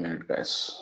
minute, guys.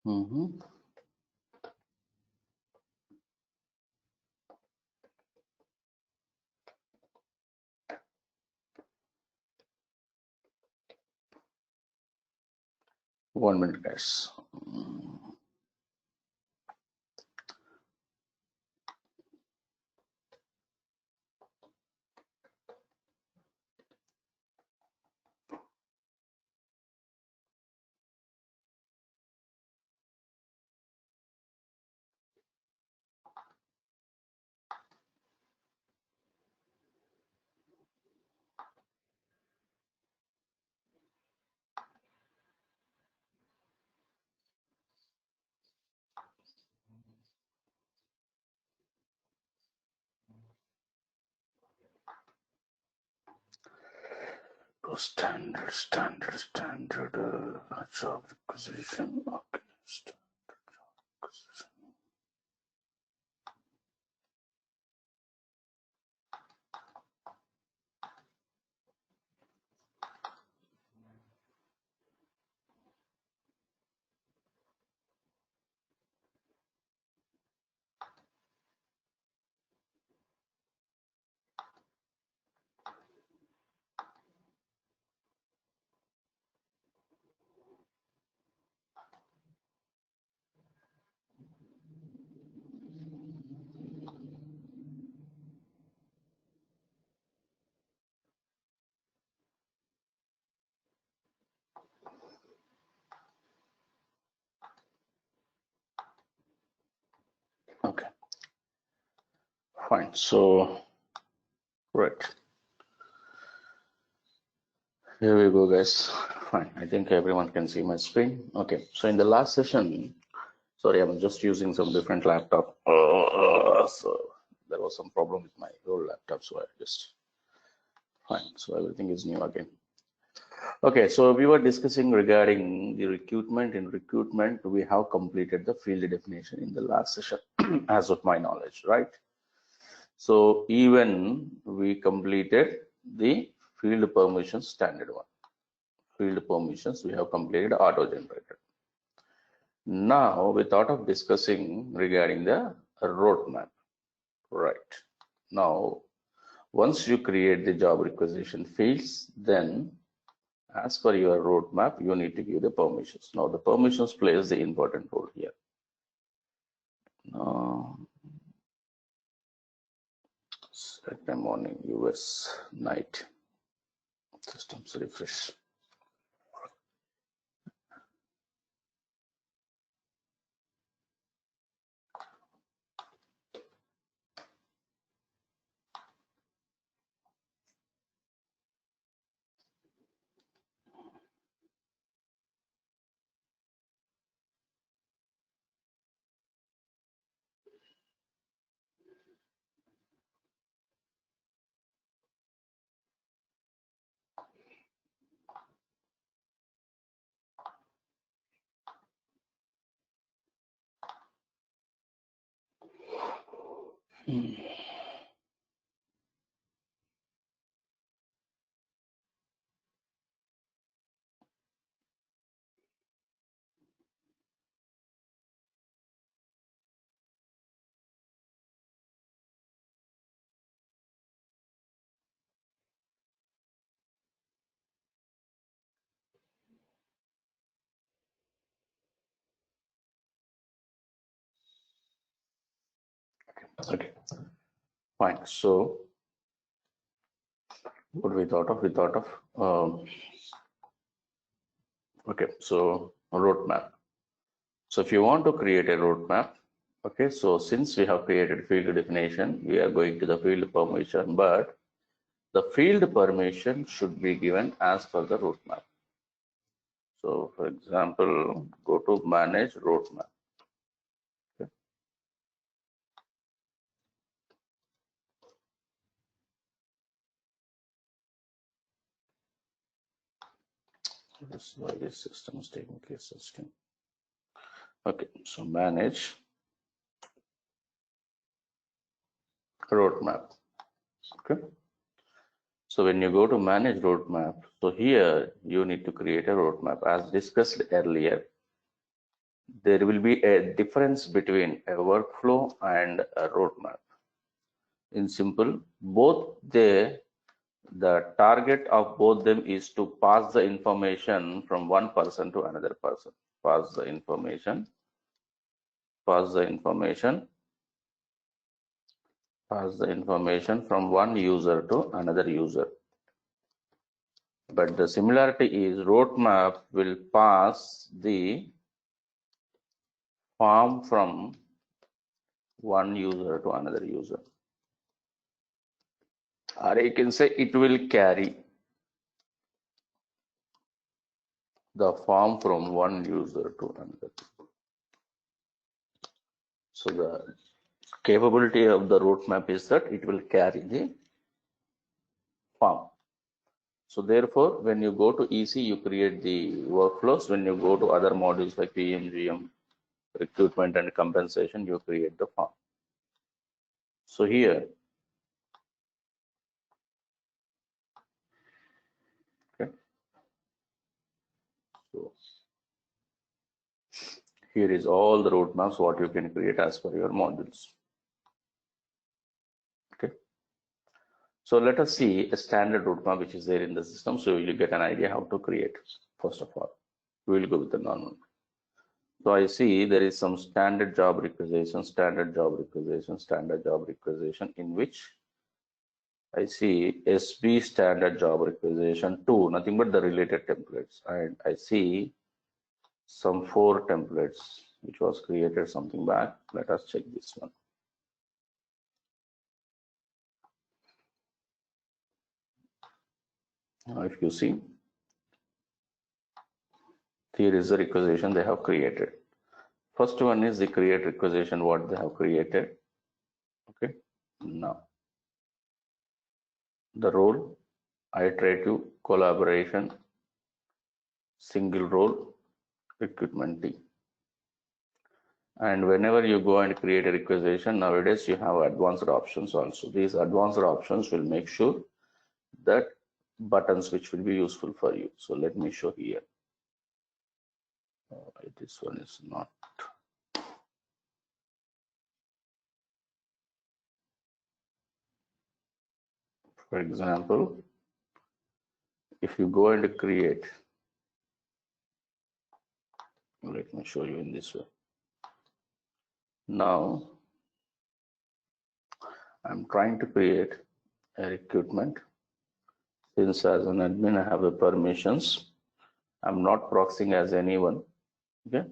Mm-hmm. One minute, guys. Standard job requisition. Okay. Standard job requisition. Okay, fine. So, right. Here we go, guys. Fine. I think everyone can see my screen. Okay. So in the last session, sorry, I'm just using some different laptop. So there was some problem with my old laptop, so I just fine. So everything is new again. Okay, so we were discussing regarding the recruitment. In recruitment, we have completed the field definition in the last session, as of my knowledge, right? So even we completed the field permissions standard one. Field permissions, we have completed auto-generated. Now we thought of discussing regarding the roadmap, right? Now, once you create the job requisition fields, then as per your roadmap, you need to give the permissions. Now, the permissions plays the important role here. Now, set time morning, US night, systems refresh. Okay, fine. So what we thought of, Okay, so roadmap. So if you want to create a roadmap, okay, so since we have created field definition, we are going to the field permission, but the field permission should be given as per the roadmap. So for example, go to manage roadmap. Okay. This is why this system is taking case system. Okay, so manage roadmap. Okay. So when you go to manage roadmap, so here you need to create a roadmap. As discussed earlier, there will be a difference between a workflow and a roadmap. In simple, both the target of both them is to pass the information from one person to another person. Pass the information from one user to another user. But the similarity is roadmap will pass the form from one user to another user. Or you can say it will carry the form from one user to another. So the capability of the roadmap is that it will carry the form. So therefore, when you go to EC, you create the workflows. When you go to other modules like PMGM, recruitment and compensation, you create the form. So here, okay. So here is all the roadmaps what you can create as per your modules. Okay. So let us see a standard roadmap which is there in the system. So you get an idea how to create. First of all, we will go with the normal. So I see there is some standard job requisition, in which I see SB standard job requisition 2, nothing but the related templates. And I see some 4 templates which was created something back. Let us check this one. Now if you see, here is the requisition they have created. First one is the create requisition what they have created. Okay. Now the role, iterative collaboration, single role, recruitment team. And whenever you go and create a requisition, nowadays you have advanced options also. These advanced options will make sure that buttons which will be useful for you. So let me show here. This one is not. For example, if you go and create, let me show you in this way. Now I'm trying to create a recruitment. Since as an admin I have a permissions, I'm not proxying as anyone. Okay.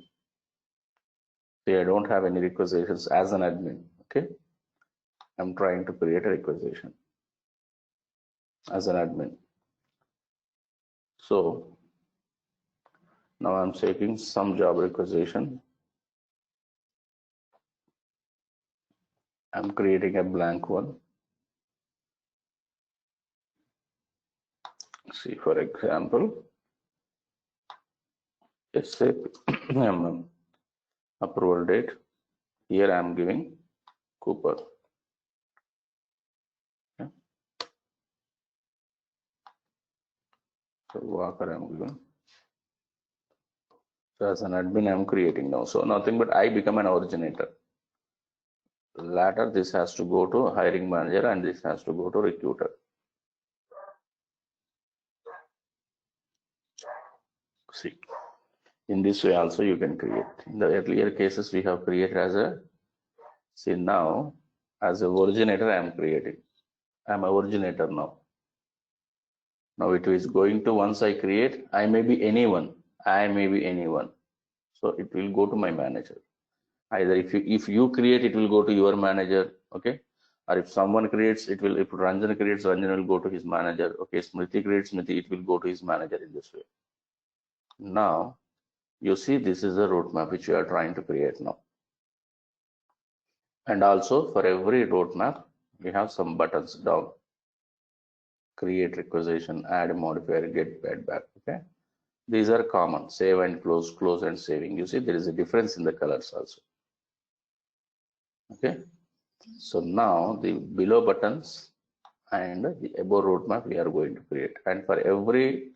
See, I don't have any requisitions as an admin. Okay. I'm trying to create a requisition as an admin. So now I'm taking some job requisition. I'm creating a blank one. See, for example, SAP approval date. Here I'm giving Cooper. Okay. So Walker I'm giving. So as an admin I'm creating now. So nothing but I become an originator. Later this has to go to hiring manager and this has to go to recruiter. See, in this way also you can create. In the earlier cases we have created as a, see now as a originator I am creating. I am a originator now. Now it is going to, once I create, I may be anyone. I may be anyone. So it will go to my manager. Either if you create, it will go to your manager, okay? Or if someone creates, it will, if Ranjan creates, Ranjan will go to his manager. Okay, Smriti creates Smriti, it will go to his manager in this way. Now you see this is the roadmap which we are trying to create now. And also for every roadmap, we have some buttons down. Create requisition, add modifier, get back. Okay. These are common. Save and close, close and saving. You see there is a difference in the colors also. Okay. So now the below buttons and the above roadmap we are going to create. And for every,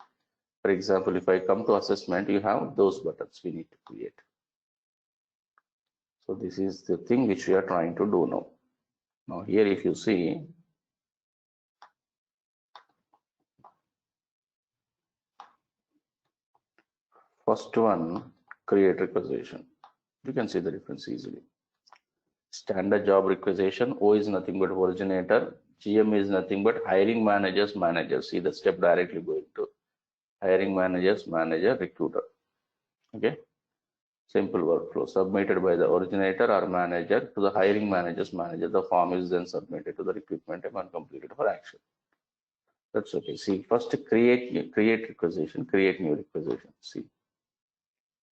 for example, if I come to assessment, you have those buttons we need to create. So this is the thing which we are trying to do now. Now here if you see, first one, create requisition. You can see the difference easily. Standard job requisition, O is nothing but originator, GM is nothing but hiring managers, managers. See the step directly going to hiring managers, manager, recruiter. Okay. Simple workflow submitted by the originator or manager to the hiring manager's manager. The form is then submitted to the recruitment team and completed for action. That's okay. See, first create requisition, create new requisition. See,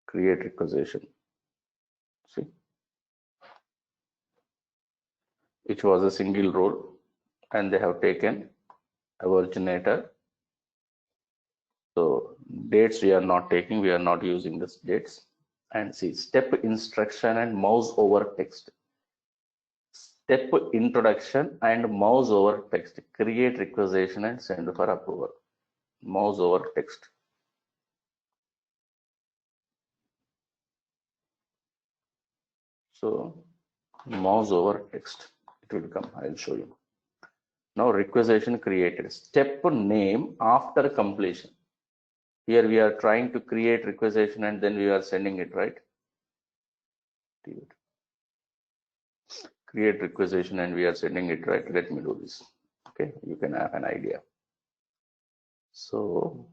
create requisition. See, it was a single role, and they have taken a originator. So dates we are not taking, we are not using this dates. And see, step instruction and mouse over text. Step introduction and mouse over text. Create requisition and send for approval. Mouse over text. So mouse over text. It will come. I will show you. Now requisition created. Step name after completion. Here we are trying to create requisition and then we are sending it, right? Create requisition and we are sending it, right? Let me do this. Okay, you can have an idea. So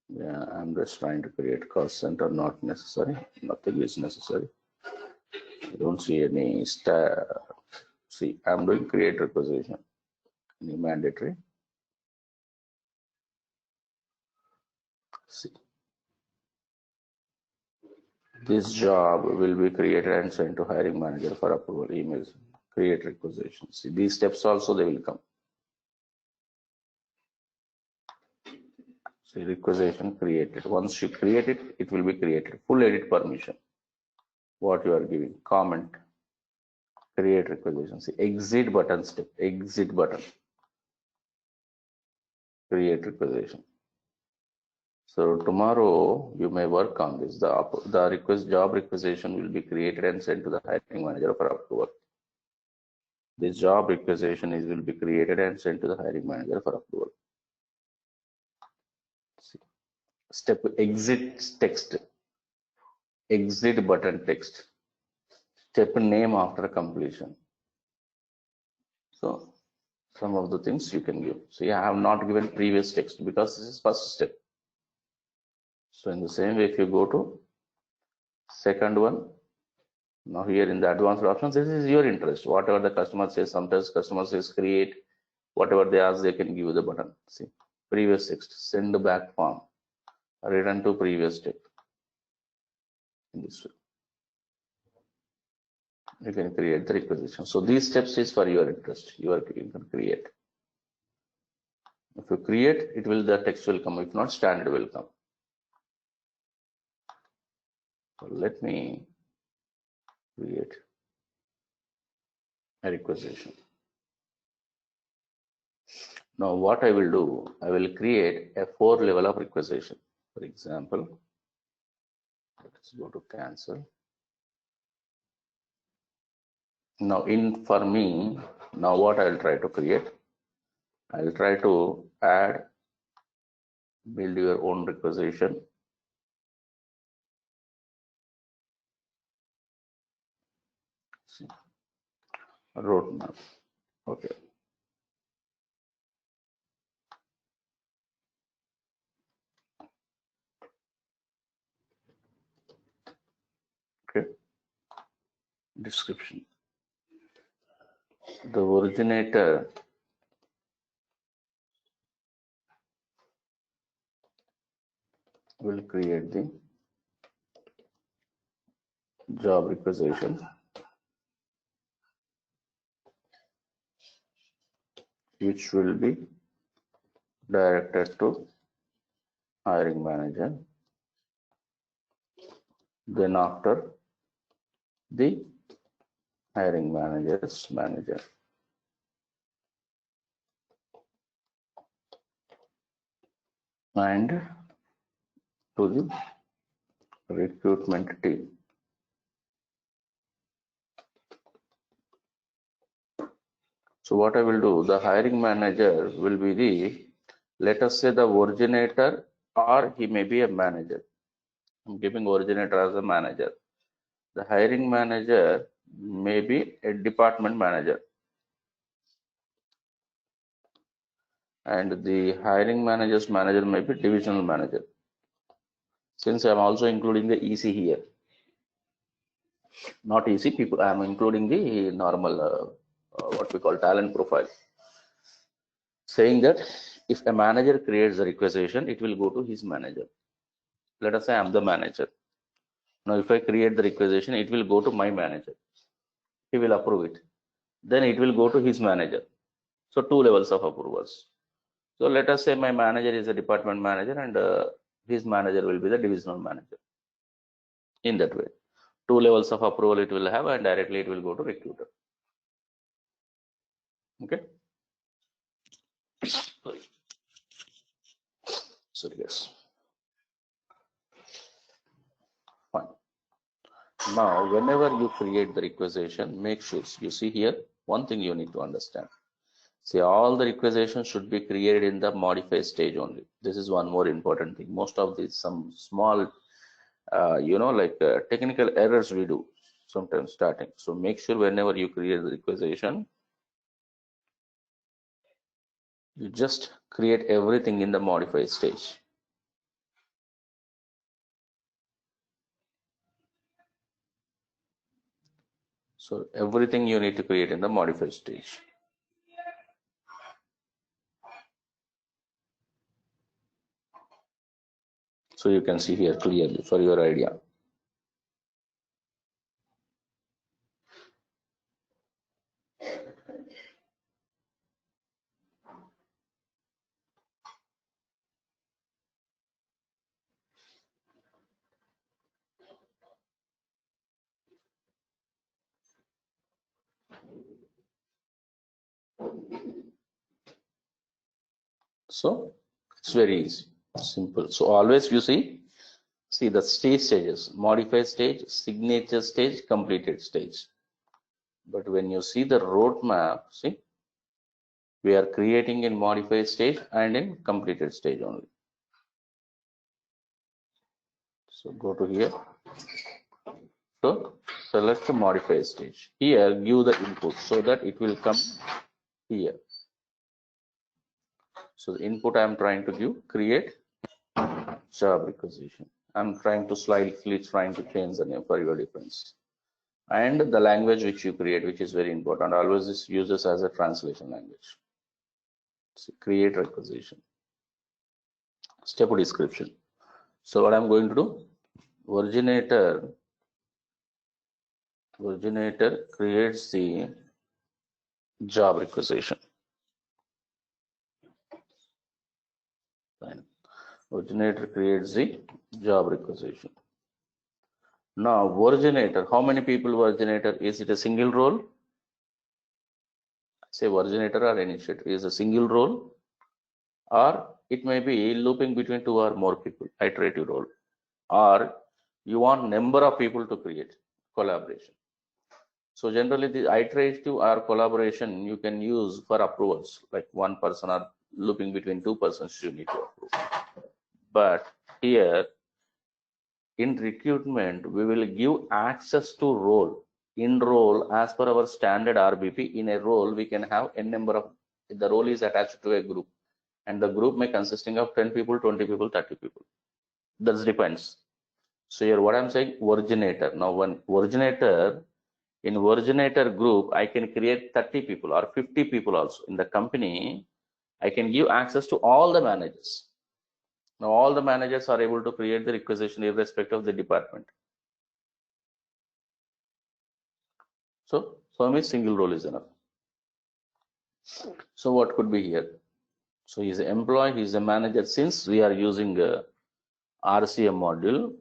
yeah, I'm just trying to create cost center, not necessary. Nothing is necessary. I don't see any star. See, I'm doing create requisition. Any mandatory. See, this job will be created and sent to hiring manager for approval. Emails, create requisition. See, these steps also they will come. See, requisition created. Once you create it, it will be created. Full edit permission. What you are giving. Comment. Create requisition. See, exit button step. Exit button. Create requisition. So tomorrow you may work on this. The request job requisition will be created and sent to the hiring manager for approval. This job requisition will be created and sent to the hiring manager for approval. See. Step exit text. Exit button text. Step name after completion. So some of the things you can give. So yeah, I have not given previous text because this is first step. So in the same way, if you go to second one, now here in the advanced options, this is your interest. Whatever the customer says, sometimes customer says create, whatever they ask, they can give you the button. See, previous text, send back form, return to previous step. In this way, you can create the requisition. So these steps is for your interest. You can create. If you create, it will, the text will come. If not, standard will come. So let me create a requisition. Now what I will do, I will create a 4 level of requisition. For example, let's go to cancel. Now for me, now what I will try to create, I will try to add, build your own requisition. See, roadmap. Okay. description. The originator will create the job requisition which will be directed to hiring manager. Then after the hiring manager's manager. And to the recruitment team. So what I will do, the hiring manager will be the, let us say, the originator, or he may be a manager. I'm giving originator as a manager. The hiring manager may be a department manager. And the hiring manager's manager may be divisional manager. Since I'm also including the EC here, not EC people, I'm including the normal, what we call talent profile. Saying that if a manager creates a requisition, it will go to his manager. Let us say I'm the manager. Now, if I create the requisition, it will go to my manager. He will approve it. Then it will go to his manager. So, two levels of approvals. So, let us say my manager is a department manager and his manager will be the divisional manager. In that way, two levels of approval it will have, and directly it will go to recruiter. Okay. Sorry, yes. Fine. Now, whenever you create the requisition, make sure you see here one thing you need to understand. See, all the requisitions should be created in the modify stage only. This is one more important thing. Most of these, some small, technical errors we do sometimes starting. So make sure whenever you create the requisition, you just create everything in the modify stage. So everything you need to create in the modify stage. So you can see here clearly for your idea. So it's very easy, simple. So always you see the stages, modified stage, signature stage, completed stage. But when you see the roadmap, see, we are creating in modified stage and in completed stage only. So go to here. So select the modified stage. Here, give the input so that it will come here. So the input I am trying to give, create job requisition. I'm trying to slightly trying to change the name for your difference. And the language which you create, which is very important. Always this uses as a translation language. So create requisition. Step description. So what I'm going to do, originator creates the job requisition. Fine. Originator creates the job requisition. Now originator, how many people originator? Is it a single role? Say originator or initiator is a single role, or it may be looping between two or more people, iterative role, or you want number of people to create collaboration. So generally the iterative or collaboration you can use for approvals, like one person or looping between two persons you need to approve. But here in recruitment, we will give access to role. In role, as per our standard RBP, in a role, we can have n number of, the role is attached to a group. And the group may consisting of 10 people, 20 people, 30 people. That depends. So here what I'm saying, originator. Now one originator In originator group, I can create 30 people or 50 people also. In the company, I can give access to all the managers. Now all the managers are able to create the requisition irrespective of the department. So for me, single role is enough. So what could be here? So he's an employee, he's a manager. Since we are using a RCM module,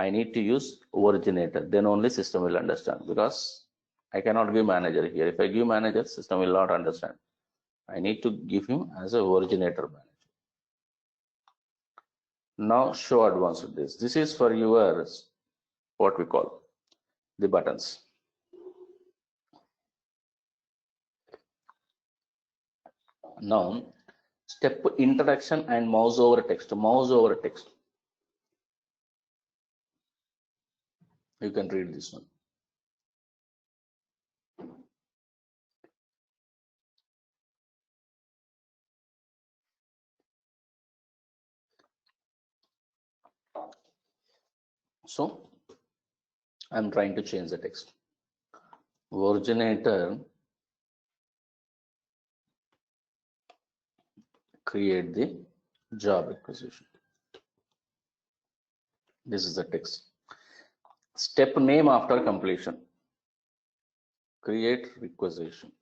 I need to use originator. Then only system will understand, because I cannot give manager here. If I give manager, system will not understand. I need to give him as a originator manager. Now show advanced this. This is for your what we call the buttons. Now step introduction and mouse over text. Mouse over text. You can read this one. So I'm trying to change the text. Originator create the job requisition. This is the text. Step name after completion. Create requisition.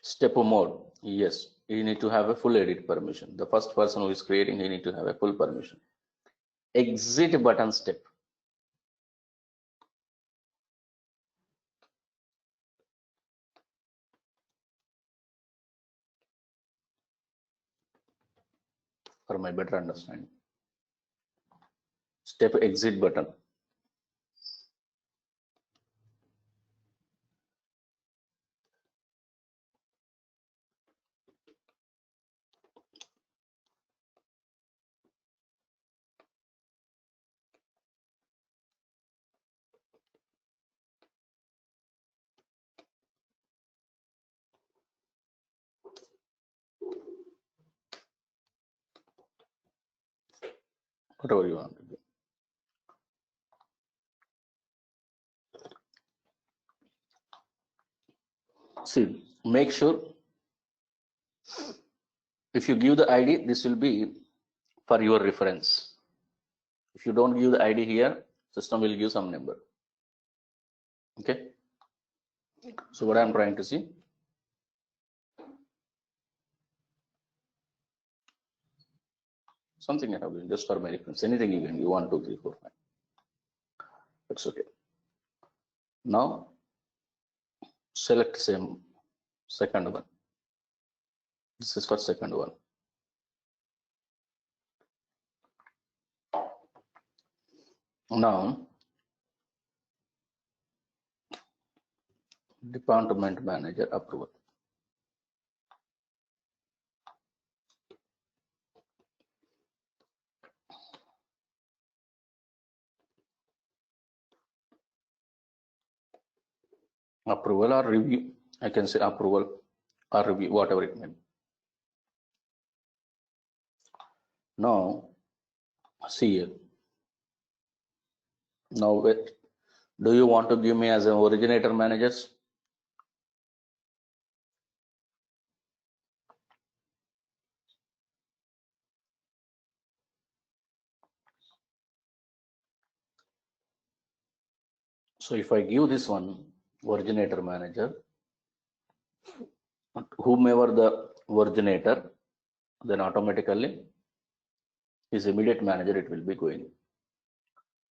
Step mode. Yes, you need to have a full edit permission. The first person who is creating, he need to have a full permission. Exit button step. For my better understanding. Step exit button. Whatever you want to do. See, make sure if you give the ID, this will be for your reference. If you don't give the ID here, system will give some number. Okay. So what I'm trying to see. Something I have done just for my reference. Anything you can do. 1, 2, 3, 4, 5. That's okay. Now select same second one. This is for second one. Now department manager approval. Approval or review. I can say approval or review, whatever it may be. Now see here. Now wait. Do you want to give me as an originator managers? So if I give this one originator manager, whomever the originator, then automatically his immediate manager it will be going.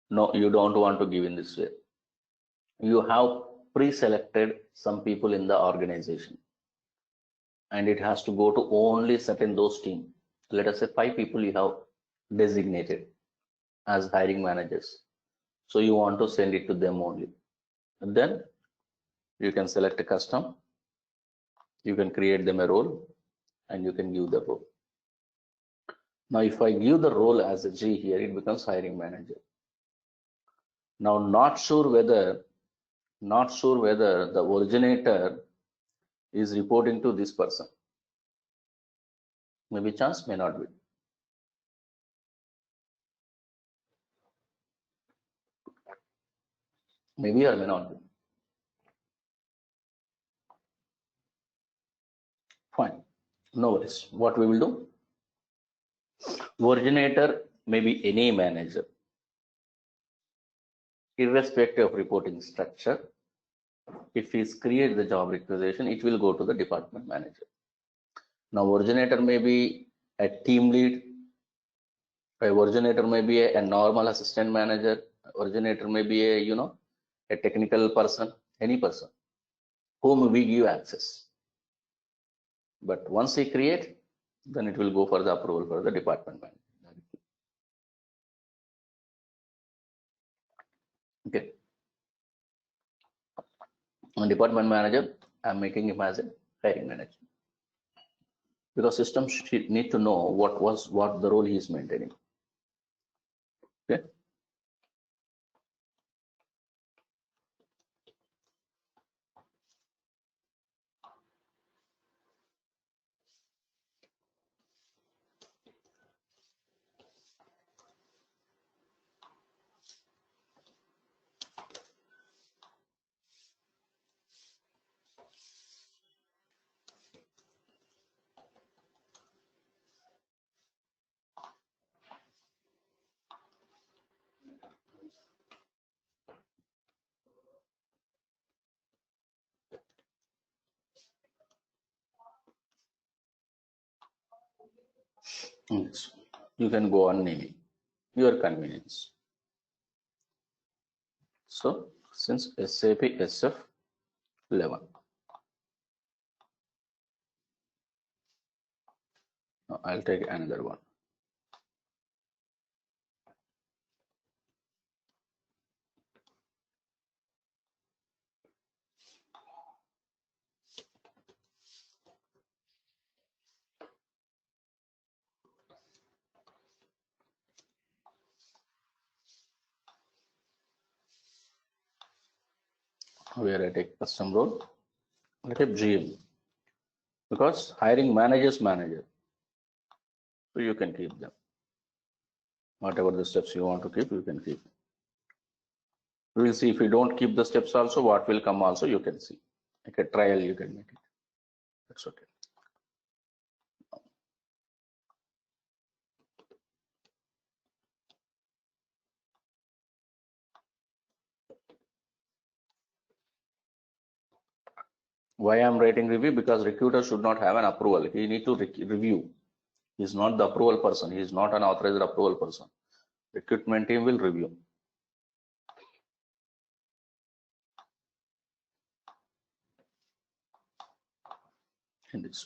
No, you don't want to give in this way. You have pre-selected some people in the organization, and it has to go to only certain those team. Let us say 5 people you have designated as hiring managers. So you want to send it to them only. And then you can select a custom. You can create them a role, and you can give the role. Now, if I give the role as a G here, it becomes hiring manager. Now, not sure whether the originator is reporting to this person. Maybe chance, may not be. Maybe or may not be. Fine. No worries. What we will do? Originator may be any manager, irrespective of reporting structure. If he's create the job requisition, it will go to the department manager. Now, originator may be a team lead. A originator may be a normal assistant manager. Originator may be a technical person, any person whom we give access. But once he create, then it will go for the approval for the department manager. Okay. And department manager, I'm making him as a hiring manager, because systems need to know what the role he is maintaining. Okay. Yes. You can go on naming your convenience. So since SAP SF11, I'll take another one. Where I take custom role, I take GM, because hiring managers manager. So you can keep them. Whatever the steps you want to keep, you can keep. We will see if you don't keep the steps also, what will come also, you can see. Like a trial, you can make it. That's okay. Why I'm writing review? Because recruiter should not have an approval. He need to review. He is not the approval person. He is not an authorized approval person. Recruitment team will review. In this,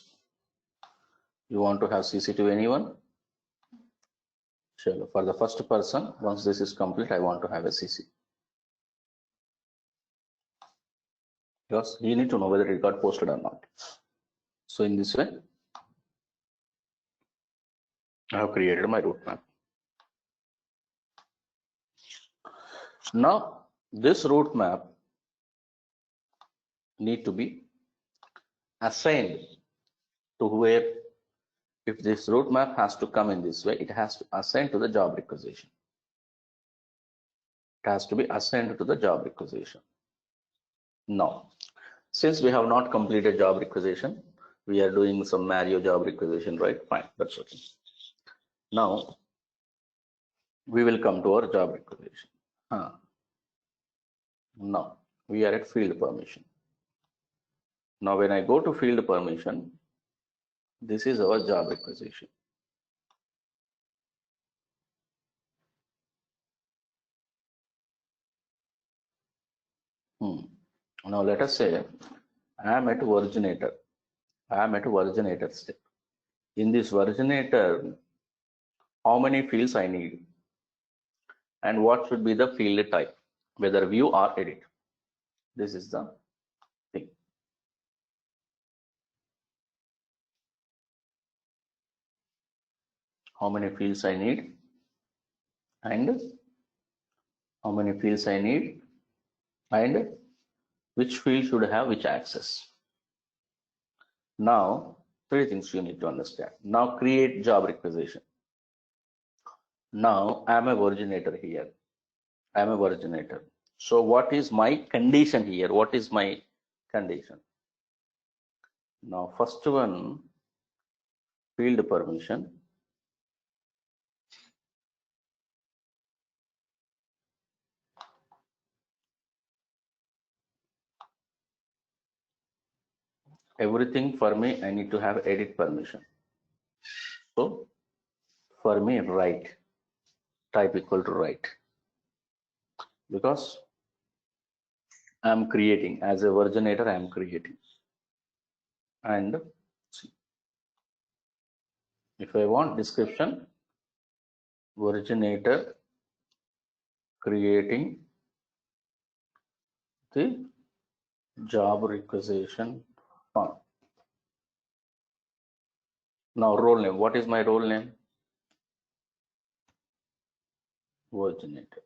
you want to have CC to anyone? Sure. For the first person, once this is complete, I want to have a CC. Because you need to know whether it got posted or not. So in this way, I have created my route map. Now, this route map need to be assigned to where, if this route map has to come in this way, it has to assign to the job requisition. It has to be assigned to the job requisition. Now, since we have not completed job requisition, we are doing some Mario job requisition, right? Fine, that's okay. Now, we will come to our job requisition. Now, we are at field permission. Now, when I go to field permission, this is our job requisition. Now, let us say I am at originator. I am at originator step. In this originator, how many fields I need? And what should be the field type, whether view or edit? This is the thing. How many fields I need, and how many fields I need, and which field should have which access. Now, three things you need to understand. Now, create job requisition. Now, I am a originator here. I am a originator. So what is my condition here? What is my condition? Now first one, field permission. Everything for me, I need to have edit permission. So for me, write, type equal to write, because I am creating as a versionator, I am creating. And see, if I want description, versionator creating the job requisition form. Now role name, what is my role name? Versionator.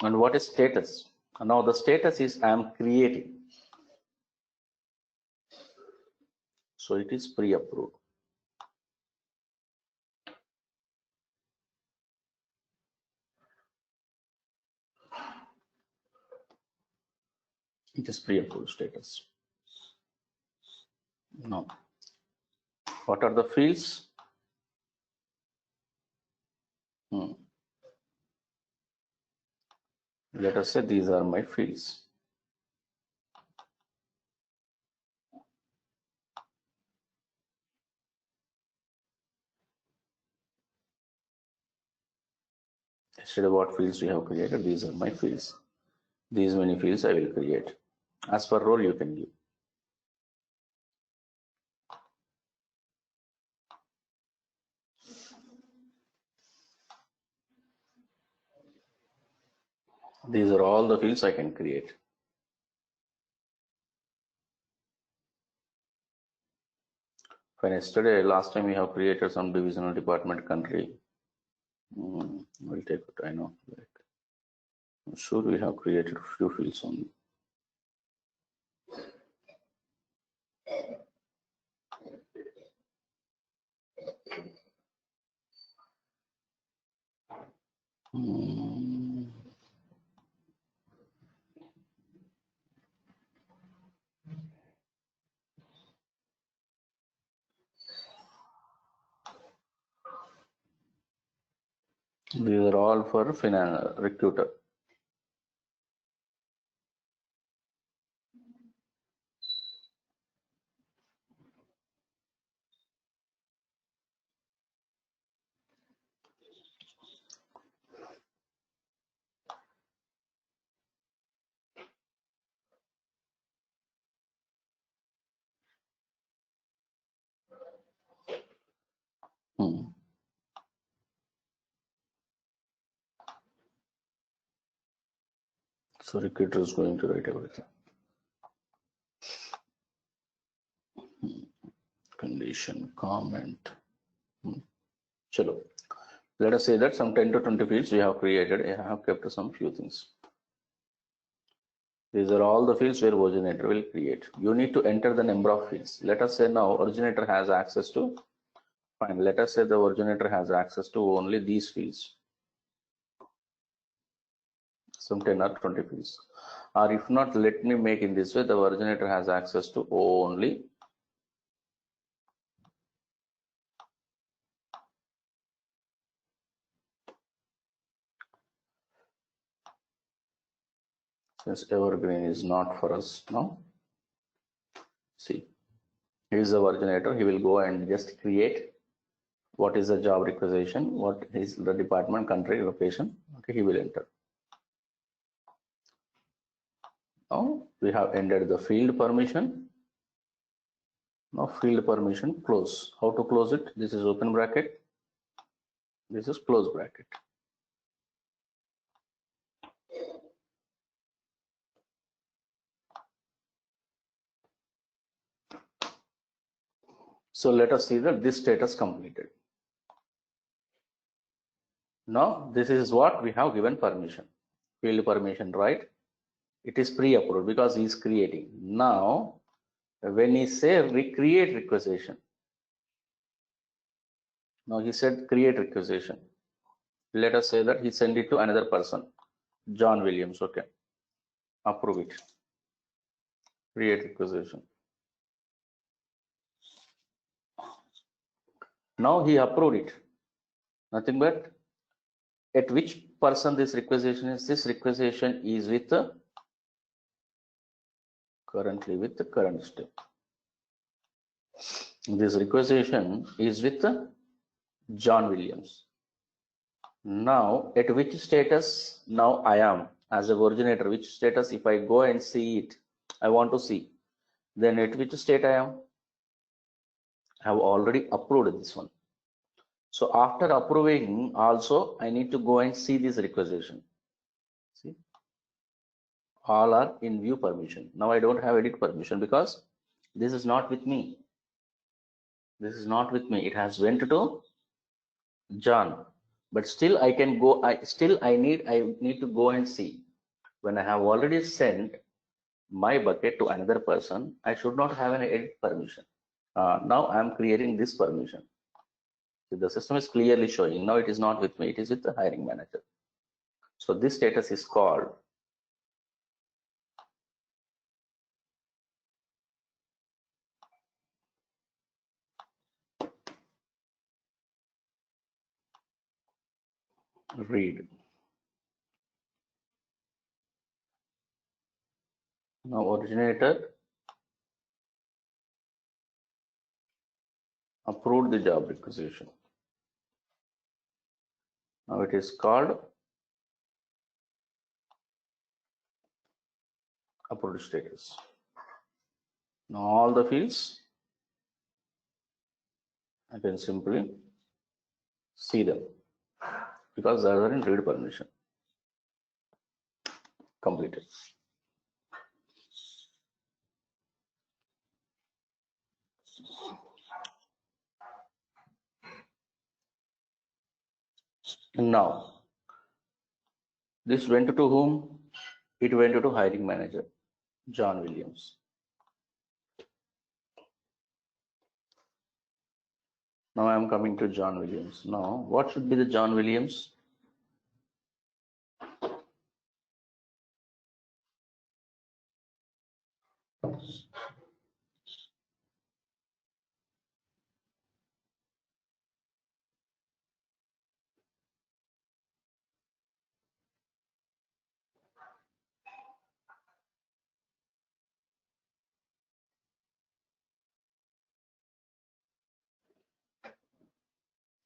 And what is status? Now the status is I am creating. So it is pre-approved. It is pre-approved status. Now, what are the fields? Let us say these are my fields. Instead of what fields we have created, these are my fields. These many fields I will create. As per role you can give. These are all the fields I can create. When yesterday, last time we have created some divisional department country. We'll take it, I know. I'm sure we have created a few fields only. These are all for recruiter. So recruiter is going to write everything. Condition, comment. Chalo. Let us say that some 10 to 20 fields we have created. I have kept some few things. These are all the fields where originator will create. You need to enter the number of fields. Let us say now originator has access to, fine. Let us say the originator has access to only these fields. Some 10 or 20 fields. Or if not, let me make in this way, the originator has access to only since evergreen is not for us now. See, he is the originator. He will go and just create what is the job requisition, what is the department, country, location. Okay, he will enter. Now we have entered the field permission. Now field permission close. How to close it? This is open bracket. This is close bracket. So let us see that this status completed. Now this is what we have given permission. Field permission, right? It is pre-approved because he is creating. Now when he say recreate requisition, now he said create requisition. Let us say that he sent it to another person, John Williams. Okay, approve it. Create requisition. Now he approved it. Nothing but at which person this requisition is? This requisition is with the currently with the current step. This requisition is with John Williams. Now, at which status now I am as a originator? Which status? If I go and see it, I want to see. Then at which state I am? I have already approved this one. So after approving, also I need to go and see this requisition. See, all are in view permission. Now I don't have edit permission because this is not with me. This is not with me. It has went to John, but still I can go. I need to go and see. When I have already sent my bucket to another person, I should not have an edit permission. Now I am creating this permission. So the system is clearly showing. Now it is not with me. It is with the hiring manager. So this status is called read. Now originator approved the job requisition. Now it is called approved status. Now all the fields I can simply see them because they are in read permission. Completed. Now this went to whom? It went to hiring manager John Williams. Now I am coming to John Williams. Now what should be the John Williams?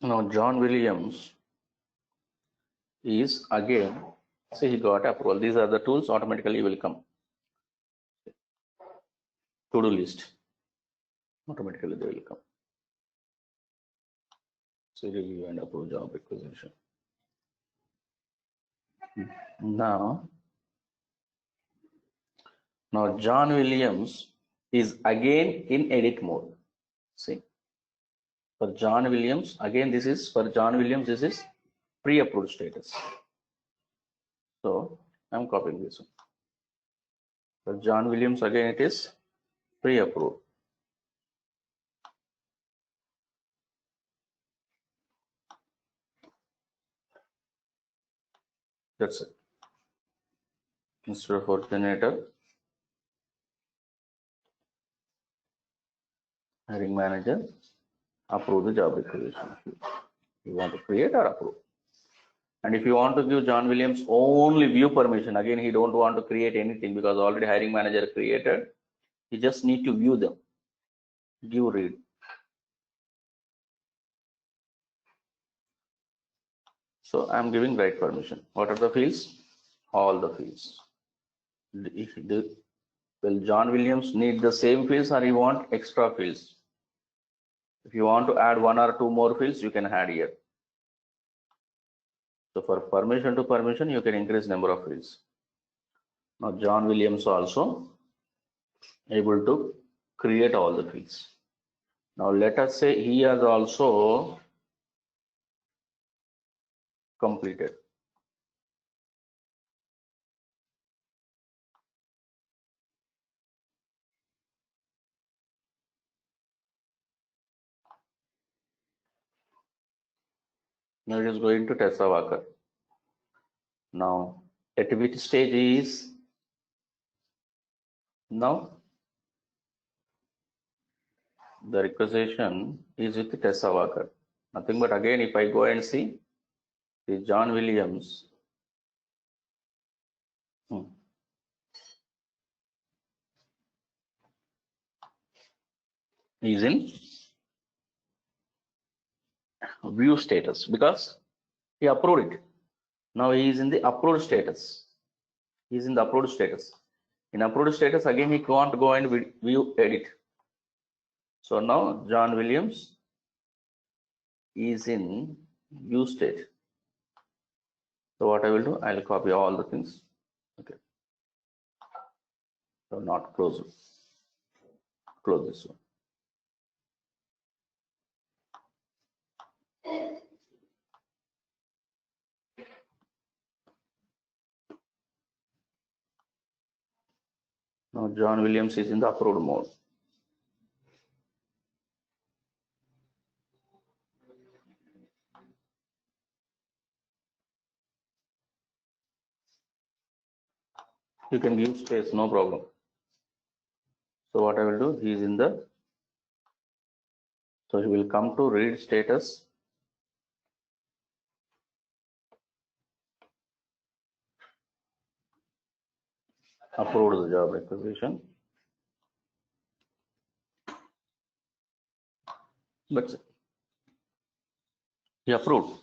Now John Williams is again, see, he got approval. These are the tools automatically will come. To-do list, automatically they will come. So review and approve job requisition. Now John Williams is again in edit mode. See, for John Williams, again this is for John Williams, this is pre-approved status. So I'm copying this one. For John Williams, again it is pre-approved. That's it. Instead of originator, hiring manager, approve the job requisition. You want to create or approve. And if you want to give John Williams only view permission, again he don't want to create anything because already hiring manager created. You just need to view them. View read. So I'm giving write permission. What are the fields? All the fields. Will John Williams need the same fields or you want extra fields? If you want to add one or two more fields, you can add here. So for permission to permission, you can increase number of fields. Now John Williams also able to create all the fields. Now let us say he has also completed. Now it is going to Tessa Walker. Now at which stage is now the requisition is with Tessa Walker. Nothing but again, if I go and see the John Williams, is in view status because he approved it. Now he is in the approved status. He is in the approved status. In approved status, again he can't go and view edit. So now John Williams is in view state. So what I will do, I'll copy all the things. Okay. So not close this one. Now John Williams is in the approved mode. You can give space, no problem. So what I will do, he is in the, so he will come to read status. Approved the job requisition. But he approved.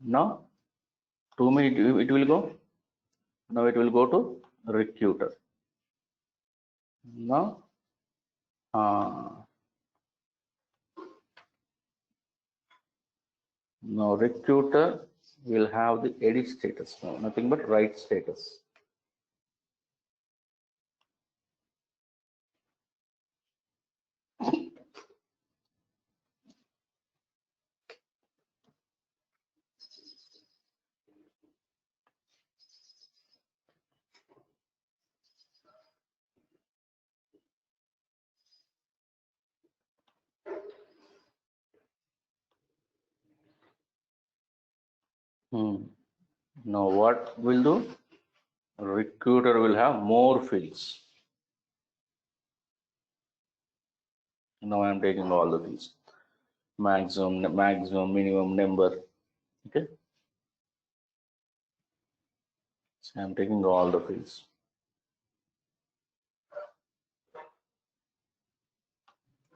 Now, 2 minutes it will go. Now it will go to recruiter. Now, now recruiter will have the edit status. No, nothing but write status. Now what will do? Recruiter will have more fields. Now I am taking all the fields. Maximum, minimum, number. Okay. So I am taking all the fields.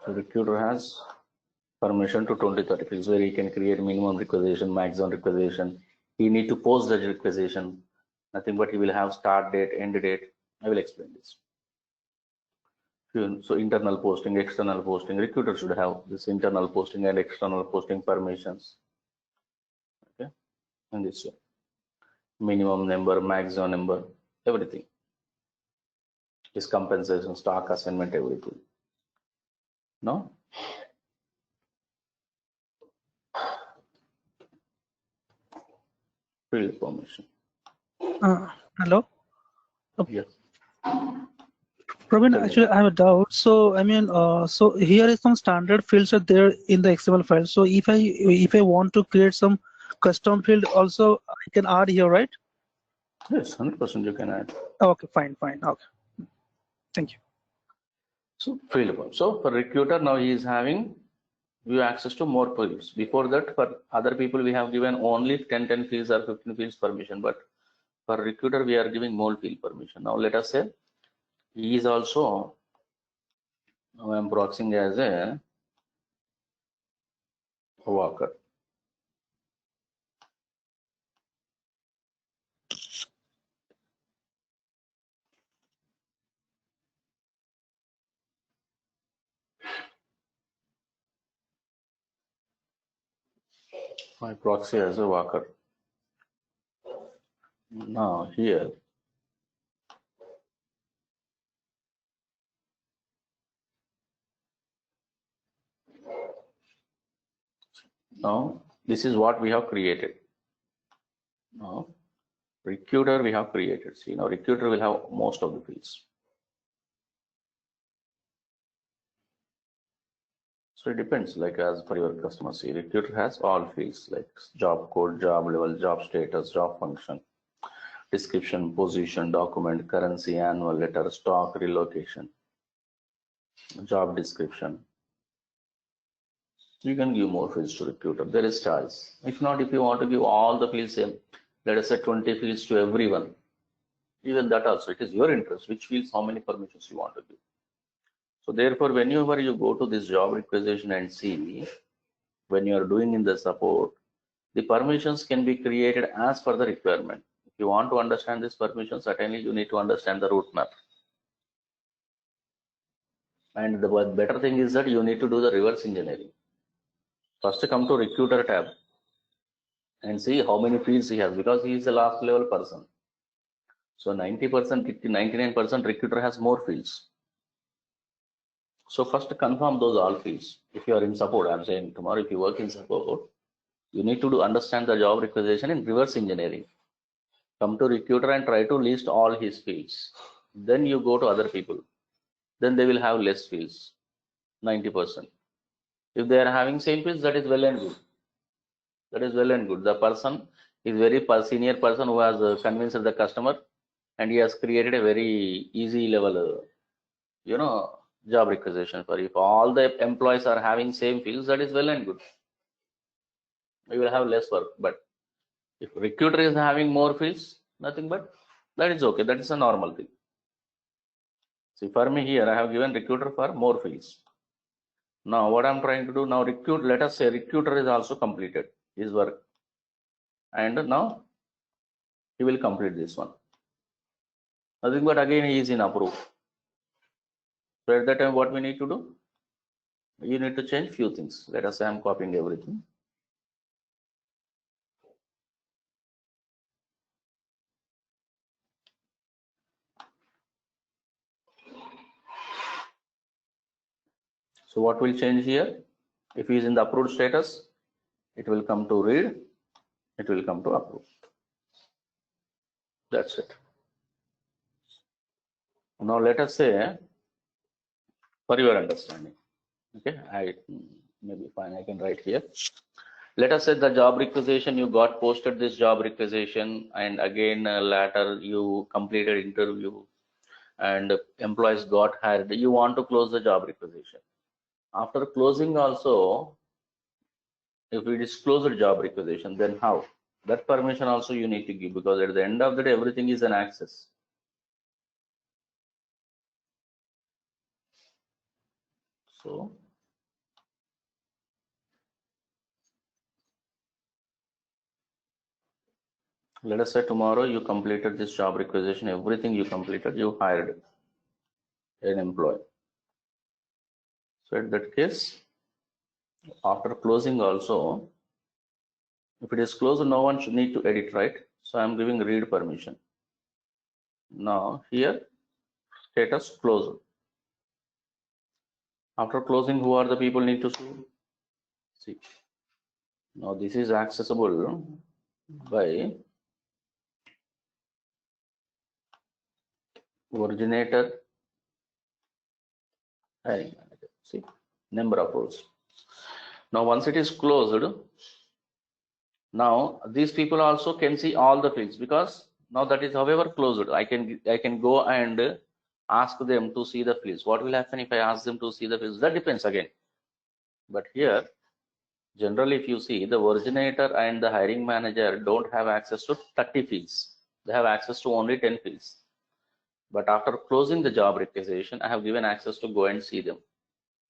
So recruiter has permission to 20-30 fields where he can create minimum requisition, maximum requisition. He need to post the requisition. Nothing but he will have start date, end date. I will explain this. So internal posting, external posting. Recruiter should have this internal posting and external posting permissions. Okay, and this way. Minimum number, maximum number, everything. His compensation, stock assignment, everything. No? Field permission. Hello? Yes. Praveen, actually, I have a doubt. So, I mean, so here is some standard fields are there in the XML file. So, if I want to create some custom field, also I can add here, right? Yes, 100% you can add. Okay, fine. Okay, thank you. So field. So for recruiter now he is having view access to more fields. Before that, for other people we have given only 10 fields or 15 fields permission, but for recruiter we are giving more field permission. Now let us say he is also, now I am proxying as a worker. My proxy as a worker. Now here now this is what we have created. Now recruiter we have created. See, now recruiter will have most of the fields. So it depends, like as per your customer. See, recruiter has all fields like job code, job level, job status, job function, description, position, document, currency, annual letter, stock, relocation, job description. You can give more fields to recruiter. There is choice. If not, if you want to give all the fields same, let us say 20 fields to everyone. Even that also, it is your interest, which fields, how many permissions you want to give. So therefore, whenever you go to this job requisition and see, when you are doing in the support, the permissions can be created as per the requirement. If you want to understand this permission, certainly you need to understand the route map. And the better thing is that you need to do the reverse engineering. First come to recruiter tab and see how many fields he has, because he is the last level person. So 90%, 99% recruiter has more fields. So first confirm those all fields. If you are in support, I'm saying tomorrow if you work in support, you need to understand the job requisition in reverse engineering. Come to recruiter and try to list all his fields. Then you go to other people. Then they will have less fields, 90%. If they are having same fields, that is well and good. That is well and good. The person is very senior person who has convinced the customer, and he has created a very easy level, job requisition for. If all the employees are having same fields, that is well and good. You will have less work. But if recruiter is having more fields, nothing but that is okay. That is a normal thing. See, for me here, I have given recruiter for more fields. Now, what I'm trying to do now, let us say recruiter is also completed his work. And now he will complete this one. Nothing but again he is in approve. So at that time, what we need to do? You need to change few things. Let us say I'm copying everything. So what will change here? If he is in the approved status, it will come to read, it will come to approve. That's it. Now let us say, for your understanding, okay, maybe fine, I can write here. Let us say the job requisition, you got posted this job requisition, and again later you completed interview and employees got hired. You want to close the job requisition. After closing also, if it is closed job requisition, then how? That permission also you need to give, because at the end of the day, everything is an access. So let us say tomorrow you completed this job requisition, everything you completed, you hired an employee. So in that case, after closing also, if it is closed, no one should need to edit, right? So I'm giving read permission. Now here, status closed. After closing, who are the people need to see? Now this is accessible by originator, hiring manager. See, number of rows. Now once it is closed, now these people also can see all the fields, because now that is however closed. I can go and ask them to see the fields. What will happen if I ask them to see the fields? That depends again. But here, generally, if you see, the originator and the hiring manager don't have access to 30 fields. They have access to only 10 fields. But after closing the job requisition, I have given access to go and see them,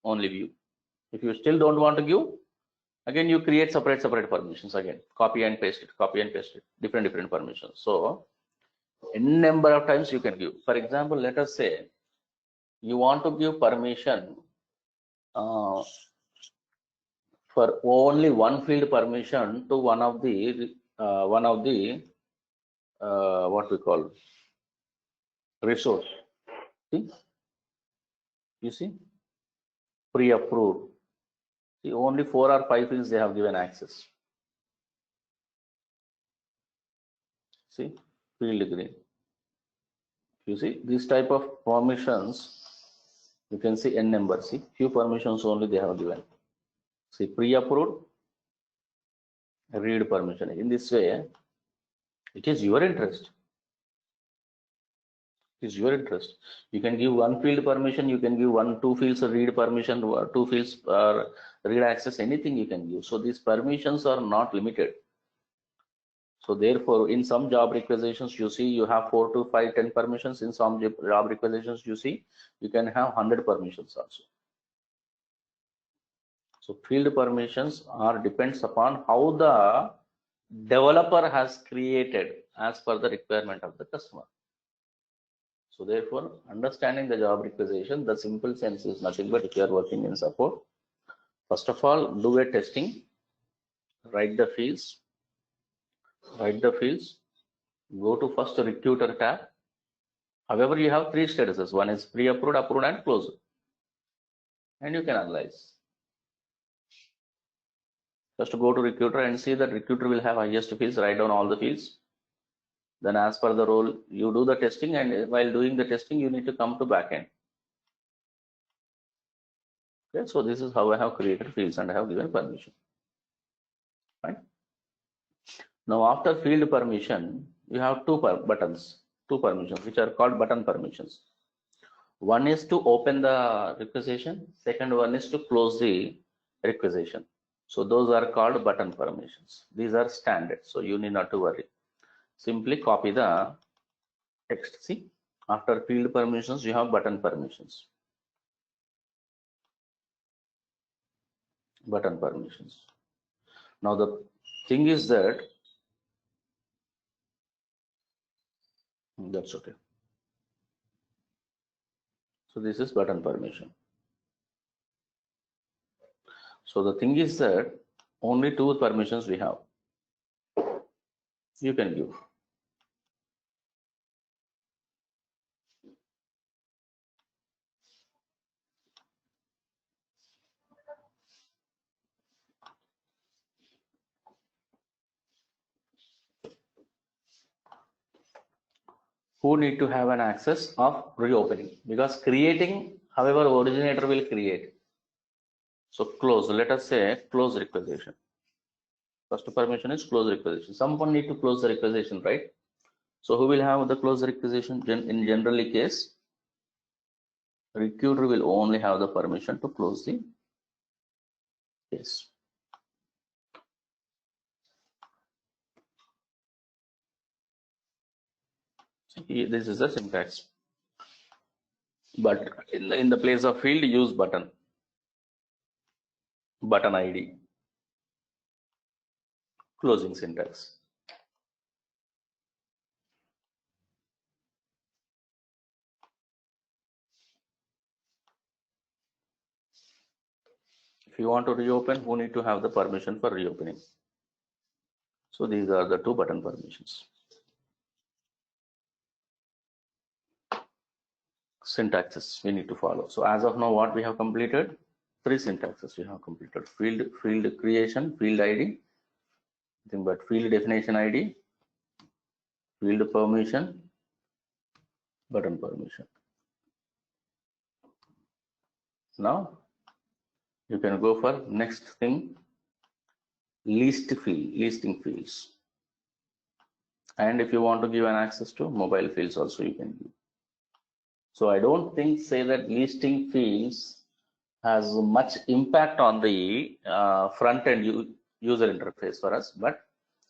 only view. If you still don't want to give, again you create separate permissions, again copy and paste it, different permissions. So n number of times you can give. For example, let us say you want to give permission for only one field permission to one of the what we call resource. See, you see, pre-approved. See, only 4 or 5 fields they have given access. See, field green. You see, this type of permissions, you can see n number. See, few permissions only they have given. See, pre-approved, read permission. In this way, it is your interest. It is your interest. You can give one field permission, you can give two fields read permission, two fields read access, anything you can give. So these permissions are not limited. So therefore, in some job requisitions, you see you have 4 to 5, 10 permissions. In some job requisitions, you see you can have 100 permissions also. So field permissions depends upon how the developer has created as per the requirement of the customer. So therefore, understanding the job requisition, the simple sense is nothing but if you are working in support, first of all, do a testing, write the fields, go to first recruiter tab. However, you have 3 statuses. One is pre-approved, approved, and closed. And you can analyze. Just go to recruiter and see that recruiter will have highest fields, write down all the fields. Then as per the role, you do the testing, and while doing the testing, you need to come to backend. Okay, so this is how I have created fields and I have given permission. Right? Now after field permission, you have two permissions, which are called button permissions. One is to open the requisition, second one is to close the requisition. So those are called button permissions. These are standard, so you need not to worry. Simply copy the text. See, after field permissions, you have button permissions. Button permissions. Now the thing is that that's okay. So this is button permission. So the thing is that only 2 permissions we have. You can give. Who need to have an access of reopening, because creating, however, originator will create. So close, let us say close requisition. First permission is close requisition. Someone need to close the requisition, right? So who will have the close requisition? In generally case, recruiter will only have the permission to close the case. This is the syntax. But in the place of field, use button ID, closing syntax. If you want to reopen, who need to have the permission for reopening? So these are the 2 button permissions. Syntaxes we need to follow. So as of now, what we have completed? 3 syntaxes we have completed: field creation, field ID, nothing but field definition ID, field permission, button permission. Now you can go for next thing, listing fields. And if you want to give an access to mobile fields also, you can give. So I don't think say that listing fields has much impact on the front end user interface for us, but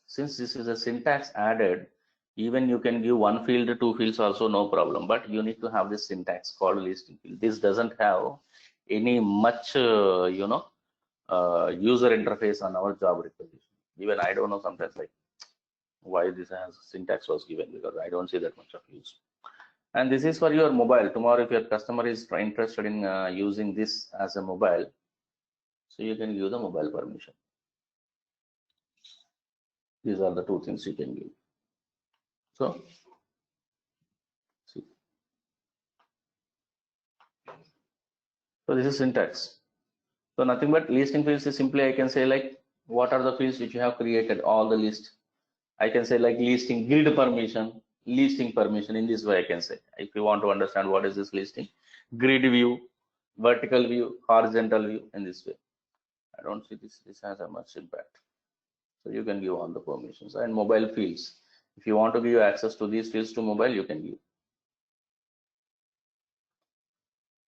since this is a syntax added, even you can give 1 field, 2 fields also, no problem, but you need to have this syntax called listing field. This doesn't have any much user interface on our job requisition. Even I don't know sometimes like why this has syntax was given, because I don't see that much of use. And this is for your mobile. Tomorrow, if your customer is interested in using this as a mobile, so you can give the mobile permission. These are the 2 things you can give. So, see. So this is syntax. So nothing but listing fields is simply I can say like what are the fields which you have created, all the list. I can say like listing grid permission, listing permission. In this way I can say, if you want to understand what is this listing, grid view, vertical view, horizontal view, in this way. I don't see this has a much impact. So you can give all the permissions. And mobile fields, if you want to give access to these fields to mobile, you can give.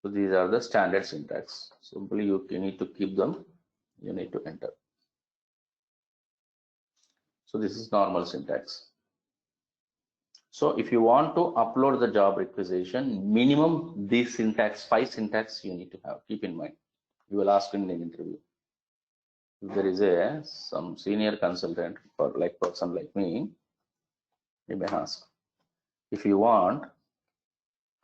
So these are the standard syntax. Simply you need to keep them, you need to enter. So this is normal syntax. So if you want to upload the job requisition, minimum this syntax, 5 syntax you need to have. Keep in mind. You will ask in an interview. If there is some senior consultant or like person like me, you may ask. If you want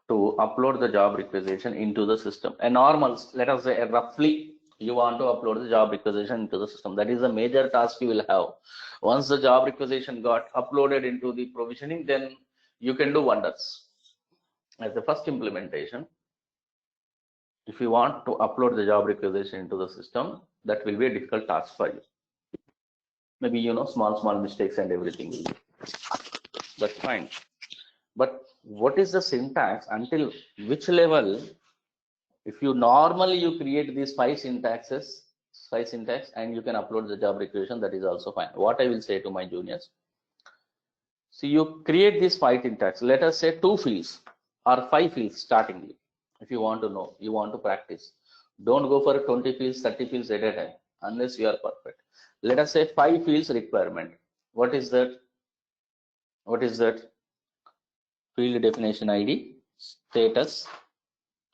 to upload the job requisition into the system, a normal, let us say roughly, you want to upload the job requisition into the system. That is a major task you will have. Once the job requisition got uploaded into the provisioning, then you can do wonders. As the first implementation, if you want to upload the job requisition into the system, that will be a difficult task for you. Maybe, small mistakes and everything. That's fine. But what is the syntax? Until which level? If you normally create these 5 syntax, and you can upload the job requisition, that is also fine. What I will say to my juniors, so you create these 5 syntax. Let us say 2 fields or 5 fields startingly. If you want to know, you want to practice, don't go for 20 fields, 30 fields at a time unless you are perfect. Let us say 5 fields requirement. What is that? What is that? Field definition ID, status,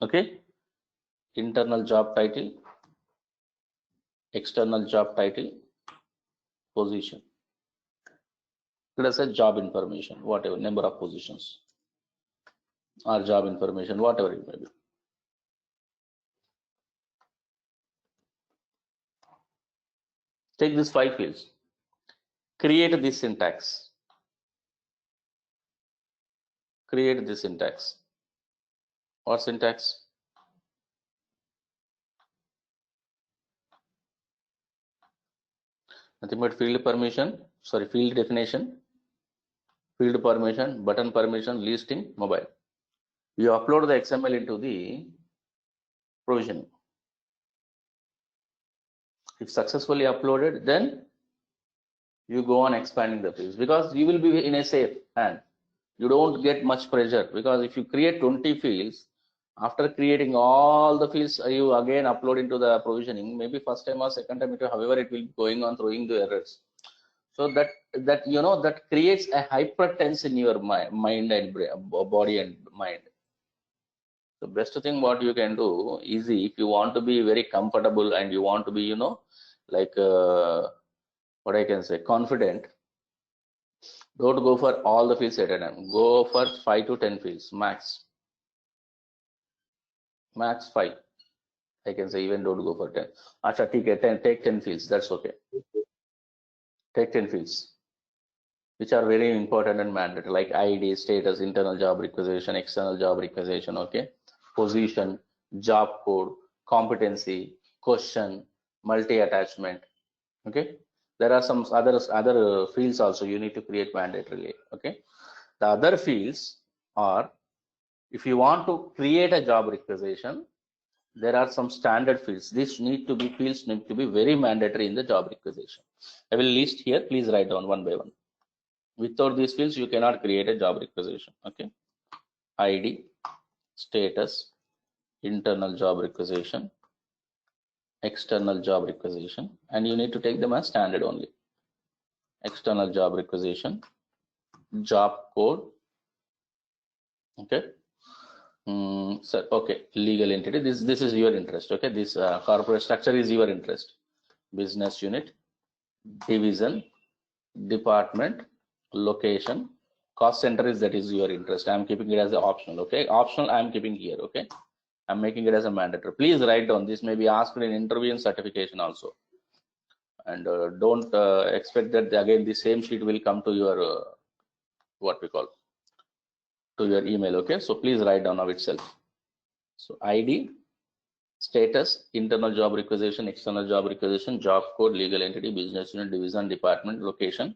okay, internal job title, external job title, position. Let us say job information, whatever, number of positions or job information, whatever it may be. Take these 5 fields, create this syntax, create this syntax. What syntax? Nothing but field permission, sorry, field definition, field permission, button permission, listing, mobile. You upload the XML into the provisioning. If successfully uploaded, then you go on expanding the fields, because you will be in a safe hand. You don't get much pressure, because if you create 20 fields, after creating all the fields, you again upload into the provisioning, maybe first time or second time, however it will be going on throwing the errors. So that creates a hypertense in your mind and body and mind. The best thing what you can do, easy, if you want to be very comfortable and you want to be, like what I can say, confident, don't go for all the fields at a time. Go for 5 to 10 fields max. Max 5. I can say even don't go for 10. Acha, take 10 fields. That's okay. Take 10 fields, which are very important and mandatory, like ID, status, internal job requisition, external job requisition, okay, position, job code, competency, question, multi-attachment, okay. There are some other fields also you need to create mandatorily, okay. The other fields are, if you want to create a job requisition, there are some standard fields. These fields need to be very mandatory in the job requisition. I will list here. Please write down one by one. Without these fields, you cannot create a job requisition. Okay. ID, status, internal job requisition, external job requisition, and you need to take them as standard only. External job requisition, job code. Okay. So, okay, legal entity. This is your interest. Okay. This corporate structure is your interest. Business unit, division, department, location, cost center is that is your interest. I'm keeping it as an optional. Okay, optional I'm keeping here. Okay, I'm making it as a mandatory. Please write down. This may be asked in interview and certification also, and don't expect that again the same sheet will come to your what we call to your email. Okay, so please write down now itself. So ID, status, internal job requisition, external job requisition, job code, legal entity, business unit, division, department, location.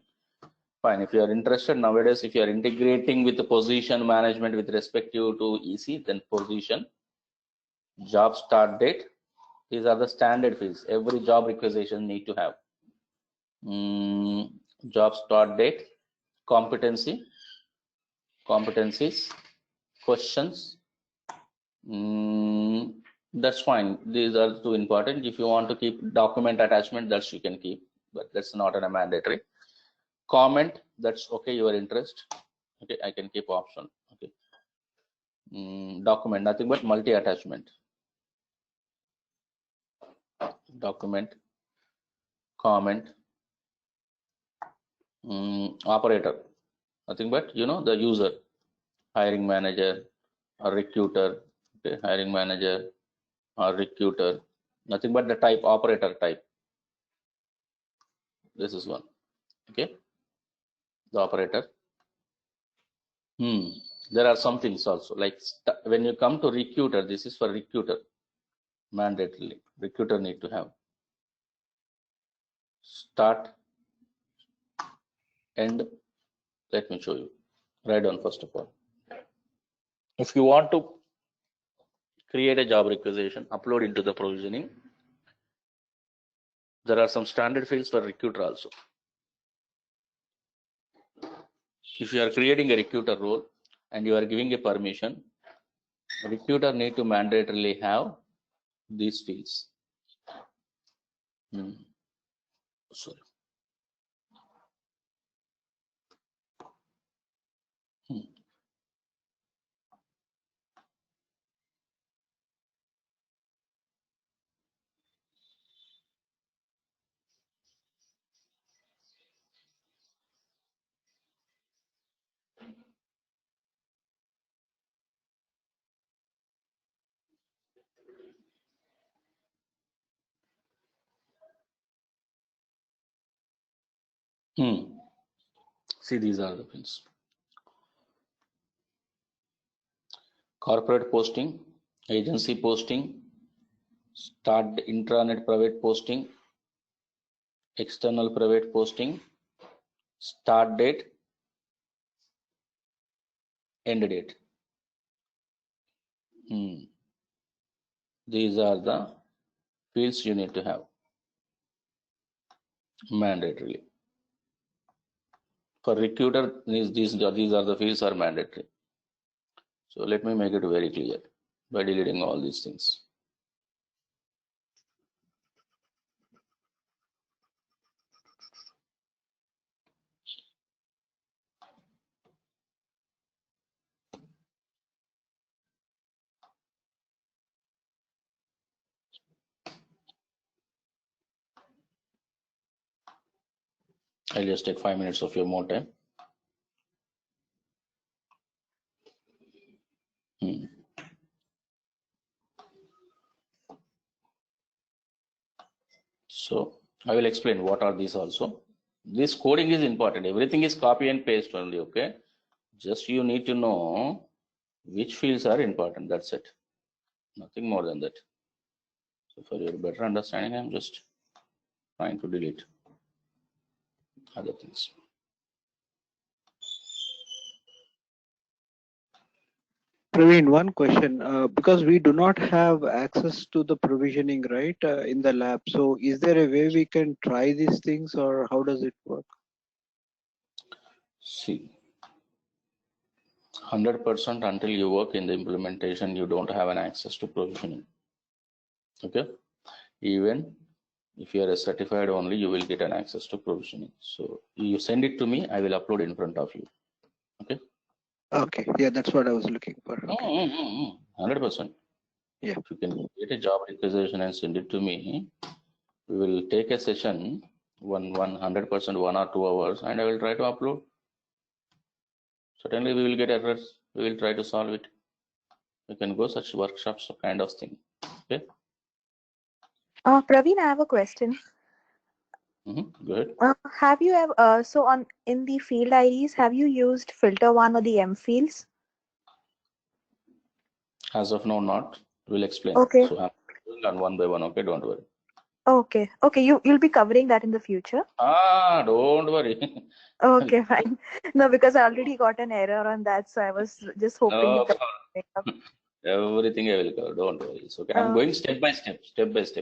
Fine. If you are interested nowadays, if you are integrating with the position management with respect to EC, then position, job start date, These are the standard fields. Every job requisition need to have. Job start date, competencies, questions. That's fine. These are too important. If you want to keep document attachment, that's you can keep, but that's not a mandatory. Comment, that's okay, your interest. Okay, I can keep option. Okay. Document, nothing but multi-attachment. Document, comment, operator, nothing but the user, hiring manager or recruiter. Okay, hiring manager or recruiter, nothing but the type, operator type. This is one. Okay, the operator. There are some things also, like when you come to recruiter, this is for recruiter, mandatorily recruiter need to have start, end. Let me show you. Write down first of all. If you want to create a job requisition, upload into the provisioning, there are some standard fields for recruiter also. If you are creating a recruiter role and you are giving a permission, recruiter need to mandatorily have these fields. Sorry. See, these are the fields. Corporate posting, agency posting, start intranet private posting, external private posting, start date, end date. These are the fields you need to have mandatorily. For recruiter, these are the fields are mandatory. So let me make it very clear by deleting all these things. I'll just take 5 minutes of your more time. So I will explain what are these also. This coding is important. Everything is copy and paste only. Okay, just you need to know which fields are important. That's it. Nothing more than that. So for your better understanding, I'm just trying to delete other things. Praveen, one question, because we do not have access to the provisioning, right, in the lab. So is there a way we can try these things, or how does it work? See, 100% until you work in the implementation, you don't have an access to provisioning. Okay, even if you are a certified only, you will get an access to provisioning. So you send it to me, I will upload in front of you. Okay. Okay, yeah, that's what I was looking for. Okay. 100%. Yeah. If you can get a job requisition and send it to me, we will take a session 100%, 1 or 2 hours, and I will try to upload. Certainly we will get errors. We will try to solve it. We can go such workshops kind of thing. Okay. Praveen, I have a question. Go ahead. Have you ever in the field IDs, have you used filter one or the M fields? As of now, not. We'll explain. Okay. So I'm doing one by one. Okay, don't worry. Okay. Okay. You'll be covering that in the future. Don't worry. Okay, fine. No, because I already got an error on that, so I was just hoping. Everything I will cover. Don't worry. It's okay. I'm going step by step.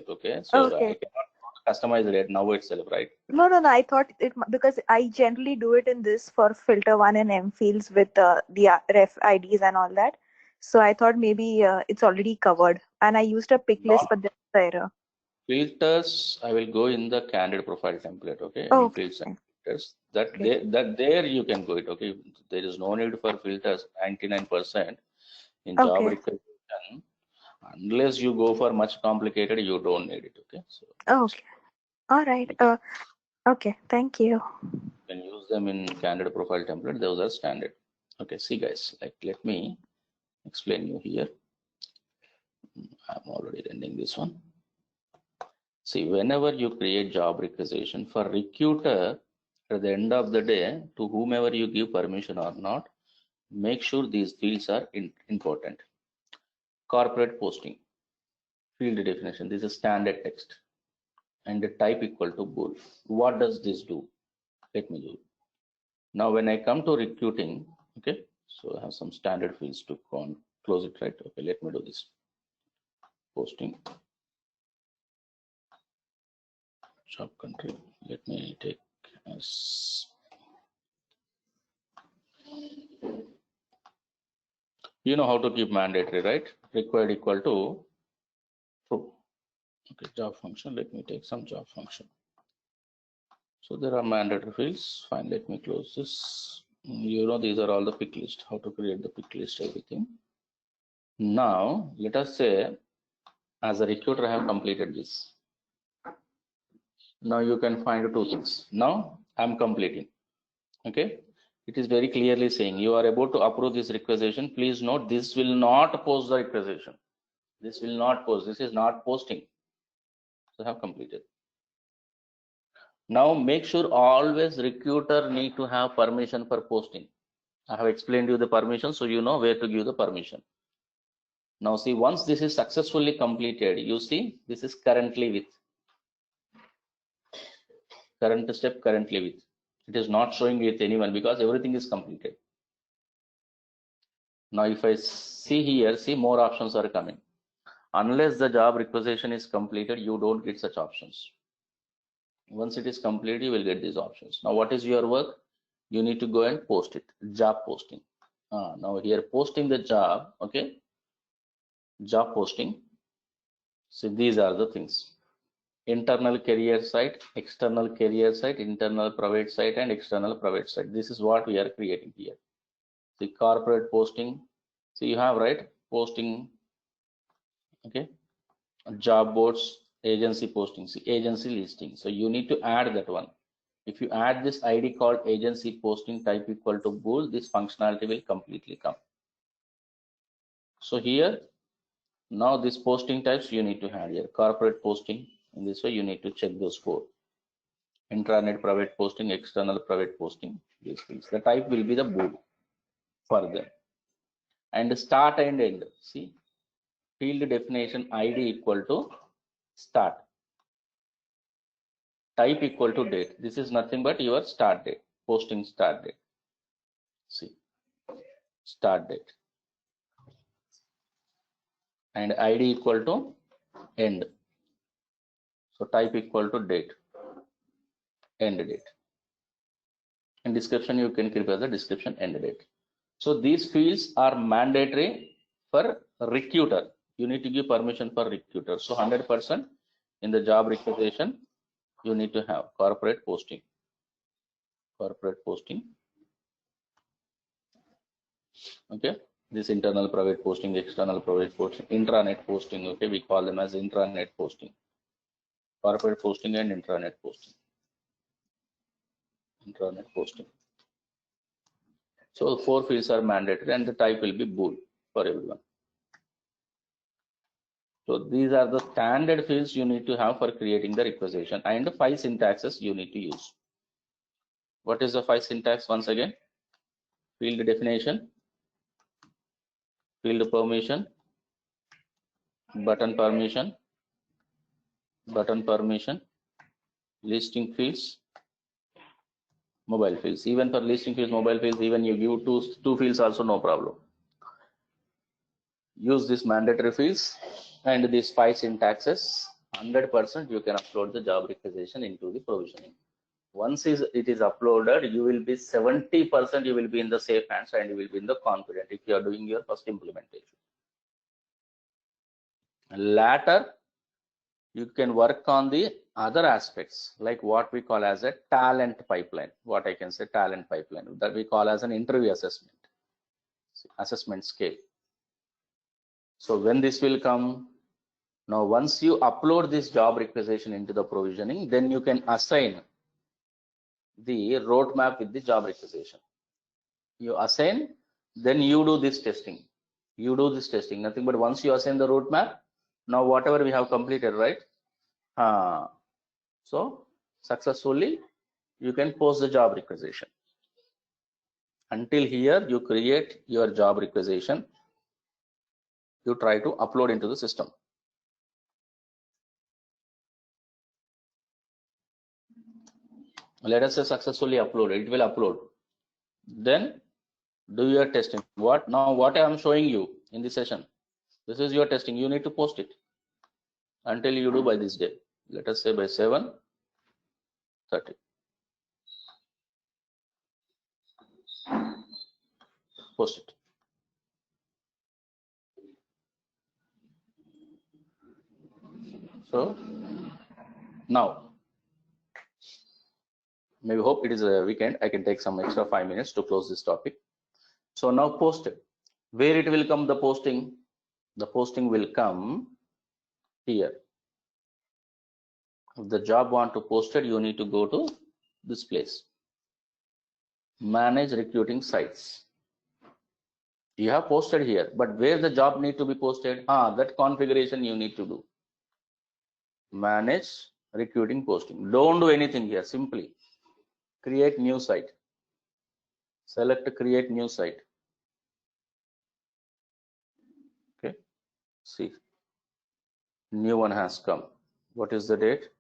Okay. So I Okay. cannot customize it now itself, right? No, no, no. I thought because I generally do it in this for filter one and M fields with the ref IDs and all that. So I thought maybe it's already covered. And I used a pick list, Not but there's the error. filters. I will go in the candidate profile template. Okay. Oh, Any okay. fields and Fine. filters that Okay. there you can go it. Okay. There is no need for filters. 99% in job Okay. requisition. Unless you go for much complicated, you don't need it. Okay. So Okay. All right. Okay. Thank you. you can use them in candidate profile template. Those are standard. Okay. See guys, like let me explain you here. I'm already ending this one. See, whenever you create job requisition for recruiter, at the end of the day, to whomever you give permission or not, make sure these fields are important. Corporate posting, field definition. This is standard text, and the type equal to bool. What does this do? Let me do. Now, when I come to recruiting, okay, so I have some standard fields to close it, right? Okay, let me do this. Posting, job country. Let me take as you know how to keep mandatory, right? Required equal to true. Okay, job function. Let me take some job function. So there are mandatory fields. Fine, let me close this. You know, these are all the pick list, how to create the pick list, everything. Now, let us say, as a recruiter, I have completed this. Now you can find two things. Now I'm completing. Okay. It is very clearly saying you are about to approve this requisition. Please note this will not post the requisition. This will not post. This is not posting. So I have completed. Now make sure always recruiter need to have permission for posting. I have explained you the permission, so you know where to give the permission. Now see, once this is successfully completed, you see this is currently with. Current step currently with. It is not showing with anyone because everything is completed. Now if I see here, see more options are coming. Unless the job requisition is completed, you don't get such options. Once it is completed, you will get these options. Now what is your work? You need to go and post it. Job posting. Now here posting the job, okay, job posting. So these are the things: internal career site, external career site, internal private site, and external private site. This is what we are creating here. The corporate posting. So you have, right, posting, okay, job boards, agency posting, see, agency listing. So you need to add that one. If you add this ID called agency posting type equal to bool, this functionality will completely come. So here, now this posting types you need to add here. Corporate posting, in this way you need to check those four. Intranet private posting, external private posting, these fields. The type will be the bool for them. And start and end, see, field definition ID equal to start. Type equal to date. This is nothing but your start date, posting start date. See, start date. And ID equal to end. So type equal to date, end date. In description, you can keep as a description end date. So these fields are mandatory for recruiter. You need to give permission for recruiter. So 100% in the job requisition, you need to have corporate posting. Corporate posting. Okay. This internal private posting, external private posting, intranet posting. Okay. We call them as intranet posting. Corporate posting and intranet posting. Intranet posting. So 4 fields are mandatory and the type will be bool for everyone. So these are the standard fields you need to have for creating the requisition, and 5 syntaxes you need to use. What is the 5 syntax once again? Field definition, field permission, button permission, listing fields, mobile fields. Even for listing fields, mobile fields, even you give two fields also, no problem. use these mandatory fields and these 5 syntaxes, 100% you can upload the job requisition into the provisioning. Once it is uploaded, you will be 70%, you will be in the safe hands and you will be in the confident if you are doing your first implementation. Later, you can work on the other aspects like what we call as a talent pipeline. What I can say talent pipeline that we call as an interview assessment scale. So when this will come, now once you upload this job requisition into the provisioning, then you can assign the roadmap with the job requisition. You assign, then you do this testing. You do this testing, nothing but once you assign the roadmap, now whatever we have completed, right? So successfully you can post the job requisition. Until here you create your job requisition, you try to upload into the system. Let us say successfully uploaded, it will upload. Then do your testing. What I am showing you in this session, this is your testing. You need to post it until you do by this day. Let us say by 7:30. Post it. So now, maybe hope it is a weekend. I can take some extra 5 minutes to close this topic. So now post it. Where it will come the posting? The posting will come here. If the job want to post it, you need to go to this place. Manage recruiting sites. You have posted here, but where the job need to be posted? That configuration you need to do. Manage recruiting posting. Don't do anything here. Simply create new site. Select create new site. Okay. See, new one has come. What is the date?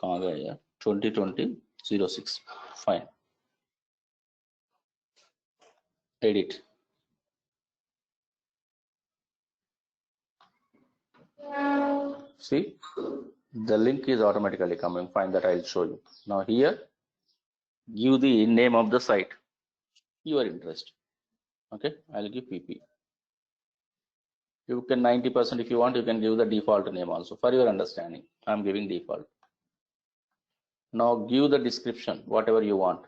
2020-06. Fine. Edit. See, the link is automatically coming. Fine, that I'll show you. Now here, give the name of the site, your interest. Okay, I'll give PP. You can 90% if you want, you can give the default name also. For your understanding, I'm giving default. Now give the description, whatever you want.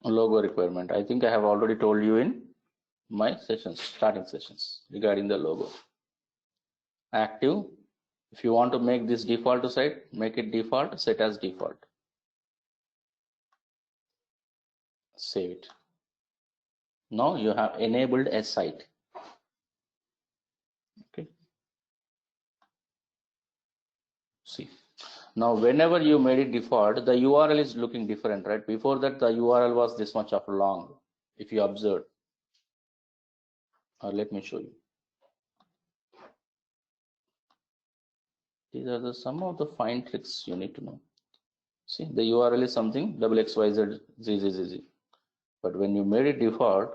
Logo requirement. I think I have already told you in my sessions, starting sessions, regarding the logo. Active. If you want to make this default to site, make it default, set as default. Save it. Now you have enabled a site. Okay. See. Now whenever you made it default, the URL is looking different, right? Before that, the URL was this much of long, if you observe. Let me show you. These are some of the fine tricks you need to know. See, the URL is something XYZ. But when you made it default,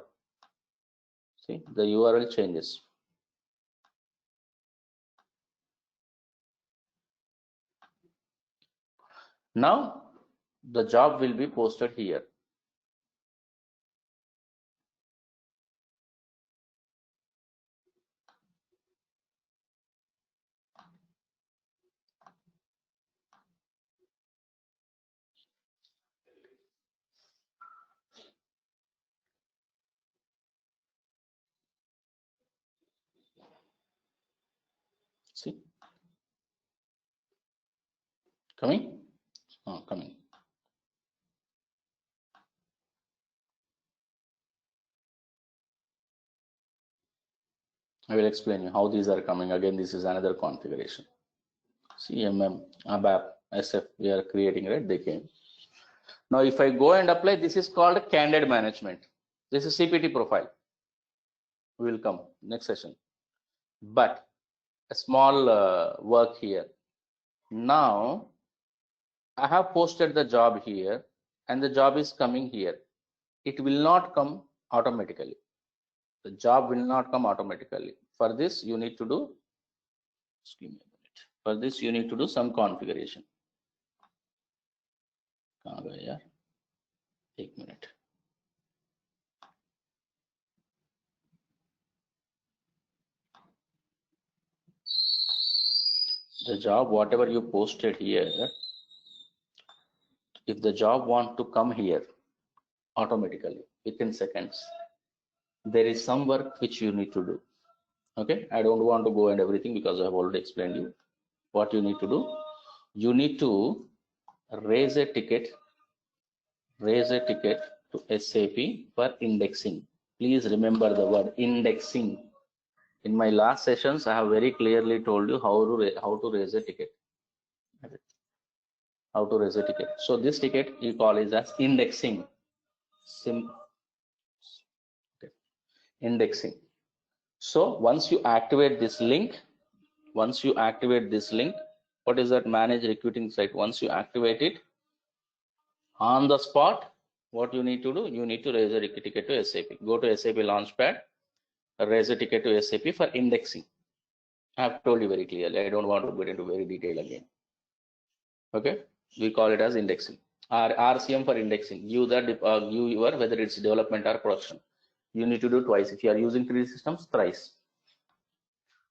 see, the URL changes. Now the job will be posted here. See, coming? Oh, coming. I will explain you how these are coming. Again, this is another configuration. CMM, ABAP, SF, we are creating, right? They came. Now, if I go and apply, this is called candidate management. This is CPT profile. We will come next session. But a small work here. Now, I have posted the job here and the job is coming here. It will not come automatically. The job will not come automatically. For this, you need to do, just give me a minute. For this, you need to do some configuration. Take a minute. The job, whatever you posted here, if the job want to come here automatically within seconds, there is some work which you need to do. Okay, I don't want to go and everything because I have already explained you what you need to do. You need to raise a ticket to SAP for indexing. Please remember the word indexing. In my last sessions, I have very clearly told you how to raise a ticket. How to raise a ticket. So this ticket you call it as indexing. Indexing. So once you activate this link, what is that manage recruiting site? Once you activate it, on the spot, what you need to do? You need to raise a ticket to SAP. Go to SAP Launchpad, raise a ticket to SAP for indexing. I have told you very clearly. I don't want to get into very detail again. Okay, we call it as indexing. RCM for indexing. Give your whether it's development or production. You need to do twice. If you are using 3 systems, thrice.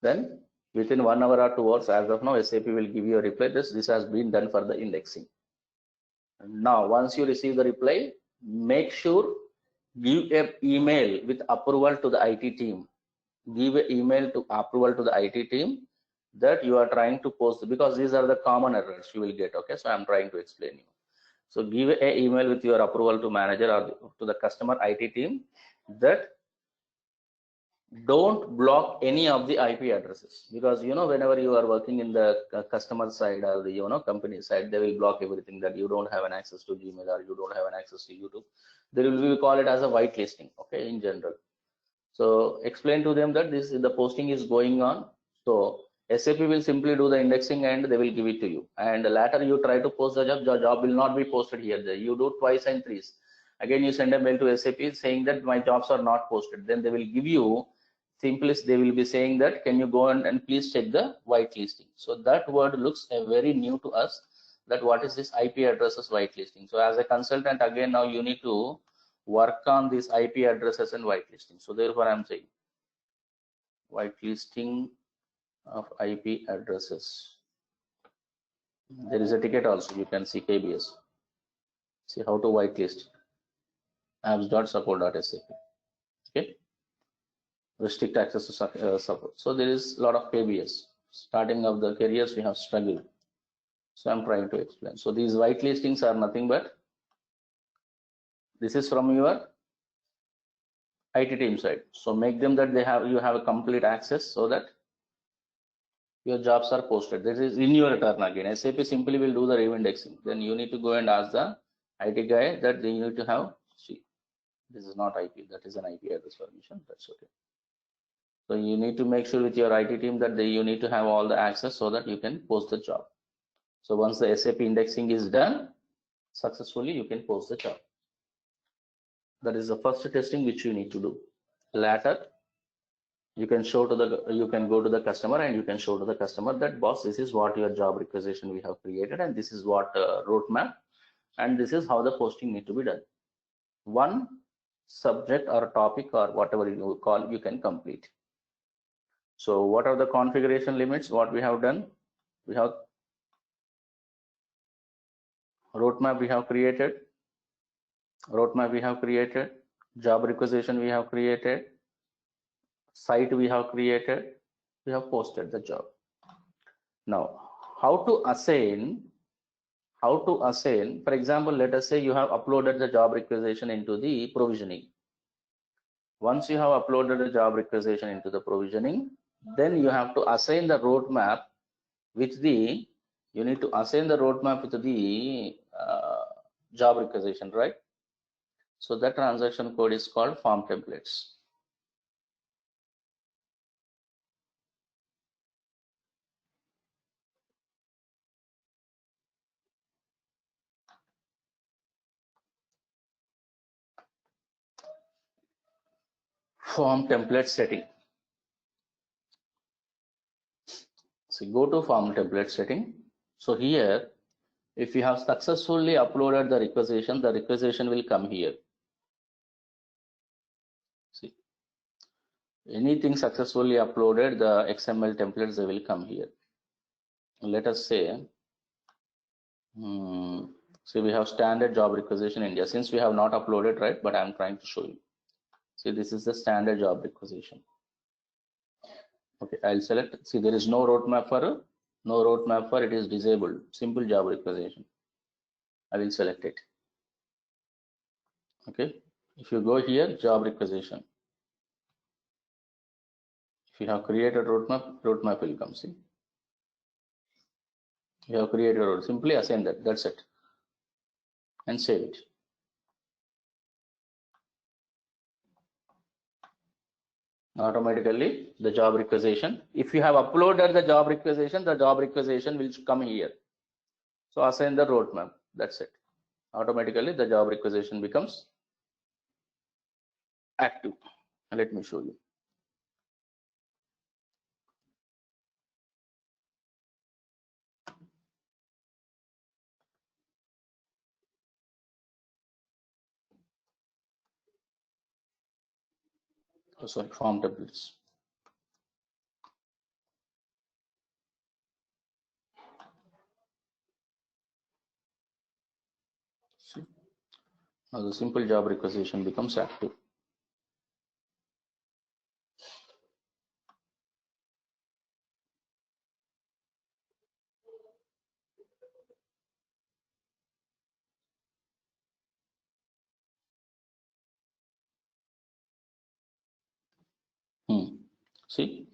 Then within 1 hour or 2 hours, as of now, SAP will give you a reply. This has been done for the indexing. Now, once you receive the reply, make sure give an email with approval to the IT team. Give an email to approval to the IT team that you are trying to post, because these are the common errors you will get. Okay, so I'm trying to explain you. So give an email with your approval to manager or to the customer IT team that don't block any of the IP addresses, because whenever you are working in the customer side or the company side, they will block everything, that you don't have an access to Gmail or you don't have an access to YouTube. They will call it as a whitelisting. Okay, in general. So explain to them that the posting is going on. So SAP will simply do the indexing and they will give it to you. And later you try to post the job will not be posted here. You do twice and threes. Again, you send a mail to SAP saying that my jobs are not posted. Then they will give you, simply they will be saying that can you go and please check the whitelisting. So that word looks very new to us, that what is this IP addresses whitelisting. So as a consultant, again, now you need to work on these IP addresses and whitelisting. So therefore I'm saying whitelisting of IP addresses. There is a ticket also, you can see KBS. See how to whitelist. apps.support.sap. Okay, restrict access to support. So there is a lot of KBS. Starting of the careers we have struggled. So I'm trying to explain. So these whitelistings are nothing but, this is from your IT team side. So make them that you have a complete access so that your jobs are posted. This is in your turn again. SAP simply will do the re-indexing. Then you need to go and ask the IT guy that they need to have, see, this is not IP, that is an IP address permission. That's okay. So you need to make sure with your IT team that you need to have all the access so that you can post the job. So once the SAP indexing is done successfully, you can post the job. That is the first testing which you need to do. Later, you can go to the customer and you can show to the customer that, boss, this is what your job requisition we have created, and this is what roadmap, and this is how the posting need to be done. One subject or topic or whatever you call, you can complete. So what are the configuration limits? What we have done? We have roadmap we have created. Job requisition we have created. Site we have created. We have posted the job. Now, how to assign, for example, let us say you have uploaded the job requisition into the provisioning. Once you have uploaded the job requisition into the provisioning, then you have to assign the roadmap with the, you need to assign the roadmap with the job requisition, right? So that transaction code is called form templates. Form template setting. So go to form template setting. So here, if you have successfully uploaded the requisition will come here. See, anything successfully uploaded, the XML templates, they will come here. Let us say, see, we have standard job requisition India. Since we have not uploaded, right, but I'm trying to show you. See, this is the standard job requisition. Okay, I'll select. See, there is no roadmap for it is disabled. Simple job requisition. I will select it. Okay, if you go here, job requisition. If you have created roadmap will come. See, you have created a road. Simply assign that. That's it, and save it. Automatically, the job requisition. If you have uploaded the job requisition will come here. So assign the roadmap. That's it. Automatically, the job requisition becomes active. Let me show you. Oh, sorry, form templates. See, now the simple job requisition becomes active. See,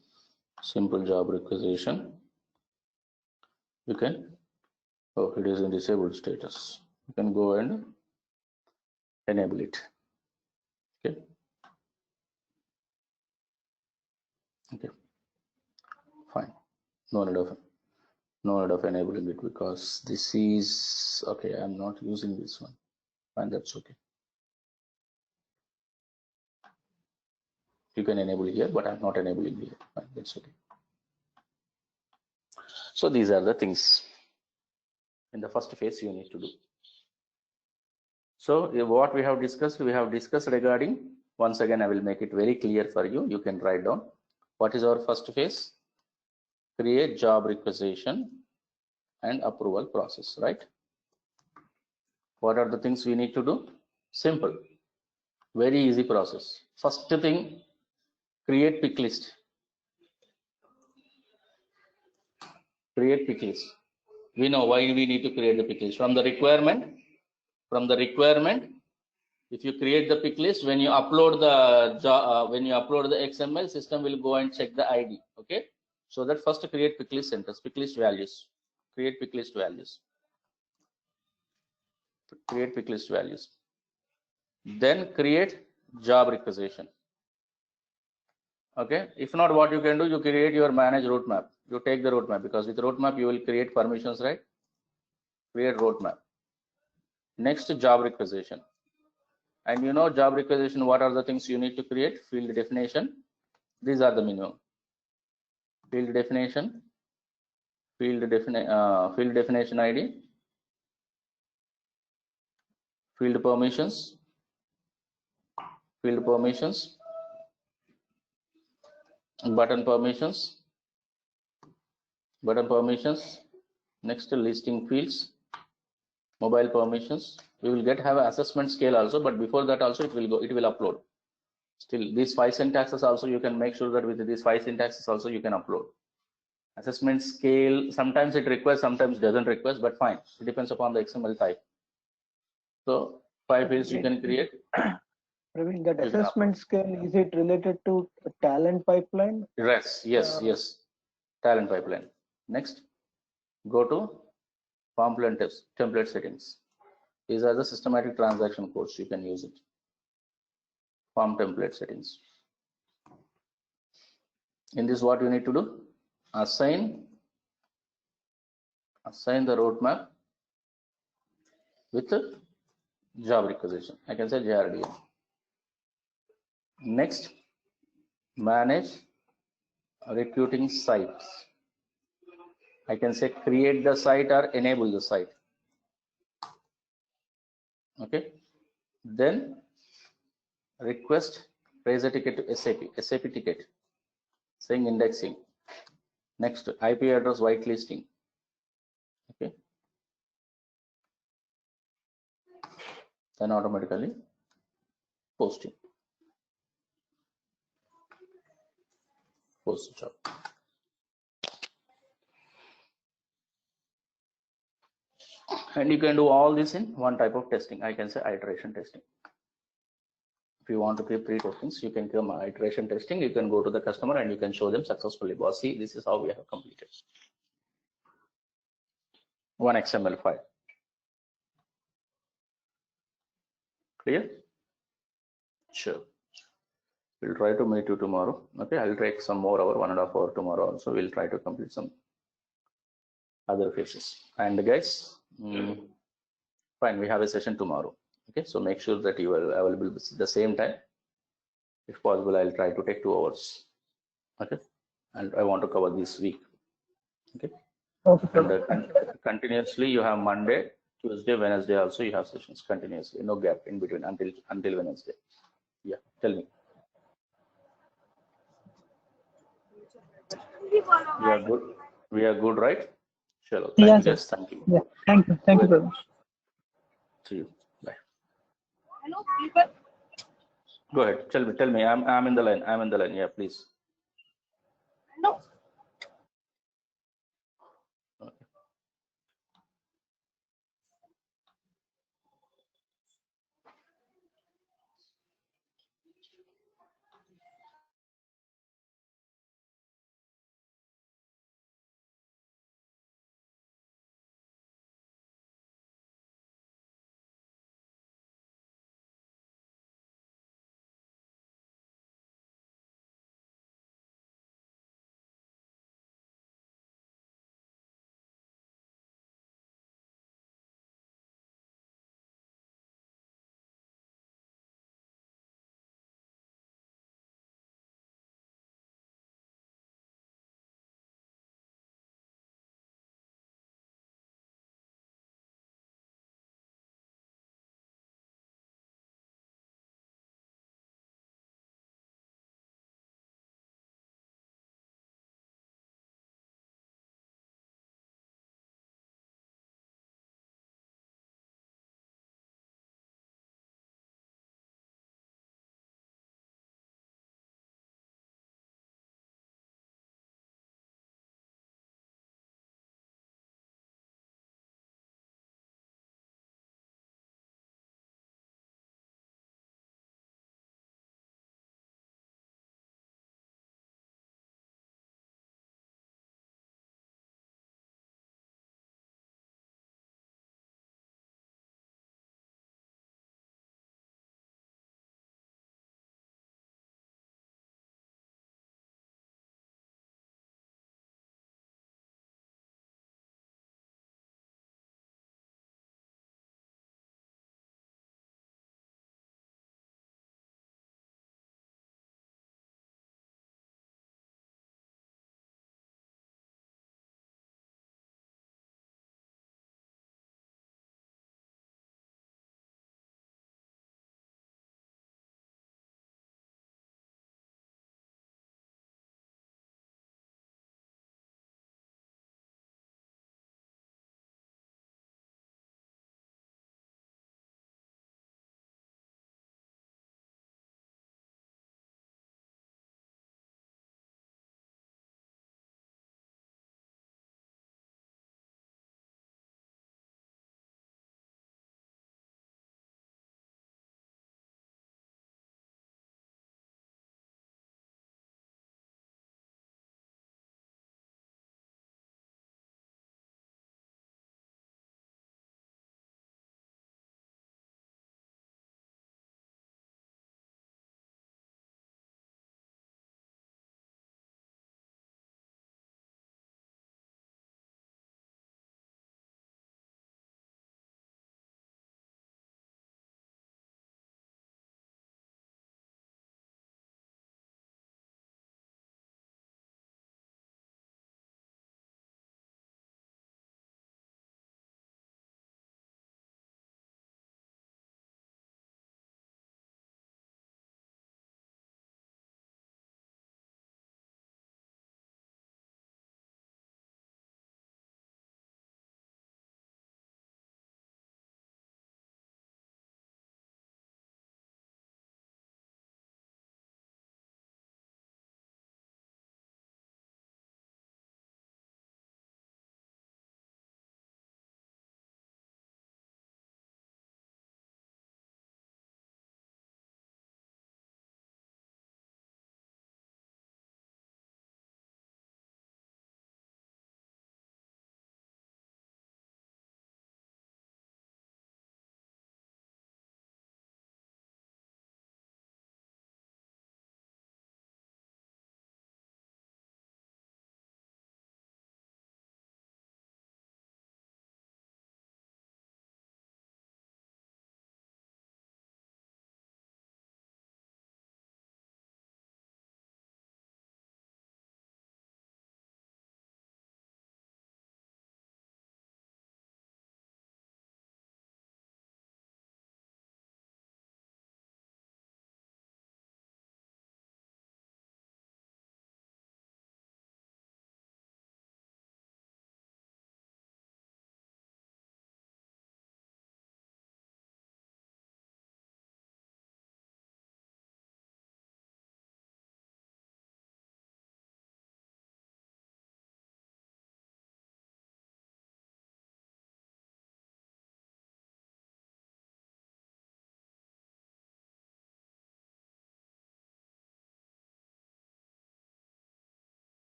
simple job requisition. You can, oh, it is in disabled status. You can go and enable it. Okay. Okay. Fine. No need of enabling it because this is okay. I'm not using this one. Fine, that's okay. You can enable here, but I'm not enabling here. Fine, that's okay. So these are the things in the first phase you need to do. So what we have discussed regarding, once again I will make it very clear for you. You can write down what is our first phase. Create job requisition and approval process, right? What are the things we need to do? Simple, very easy process. First thing, create pick list. Create pick list. We know why we need to create the pick list. From the requirement, if you create the pick list, when you upload the XML, system will go and check the ID. Okay, so that first create pick list centers, pick list values. Create pick list values. Create pick list values. Then create job requisition. Okay, if not, what you can do, you create your manage roadmap. You take the roadmap, because with roadmap you will create permissions, right? Create roadmap. Next, job requisition. And you know, job requisition, what are the things you need to create? Field definition. These are the minimum. Field definition, field definition ID, field permissions, button permissions, next listing fields, mobile permissions. We will have an assessment scale also, but before that also it will upload. Still, these 5 syntaxes also you can make sure that with these 5 syntaxes also you can upload. Assessment scale, sometimes it requires, sometimes doesn't request, but fine. It depends upon the XML type. So 5 fields you can create. Praveen, that You can assessment scale, is it related to a talent pipeline? Yes. Talent pipeline. Next, go to form template settings. These are the systematic transaction codes. You can use it. Form template settings. In this, what you need to do? Assign the roadmap with a job requisition. I can say JRDM. Next, manage recruiting sites. I can say create the site or enable the site. Okay. Then request raise a ticket to SAP ticket, saying indexing. Next, IP address whitelisting. Okay. Then automatically posting. Post job. And you can do all this in one type of testing. I can say iteration testing. If you want to keep 3 testings, you can come iteration testing. You can go to the customer and you can show them successfully. Boss, see, this is how we have completed. One XML file. Clear? Sure. We'll try to meet you tomorrow. Okay, I'll take some more hour, 1.5 hour tomorrow also. We'll try to complete some other phases. And guys, fine, we have a session tomorrow. Okay, so make sure that you are available at the same time. If possible, I'll try to take 2 hours. Okay, and I want to cover this week. Okay. Okay. And continuously, you have Monday, Tuesday, Wednesday also. You have sessions continuously, no gap in between until Wednesday. Yeah, tell me. We are good. We are good, right? Sure. Thank you, guys. Thank you. Yeah. Thank you. Thank you very much. See you. Bye. Go ahead. Tell me. I'm in the line. Yeah, please. No.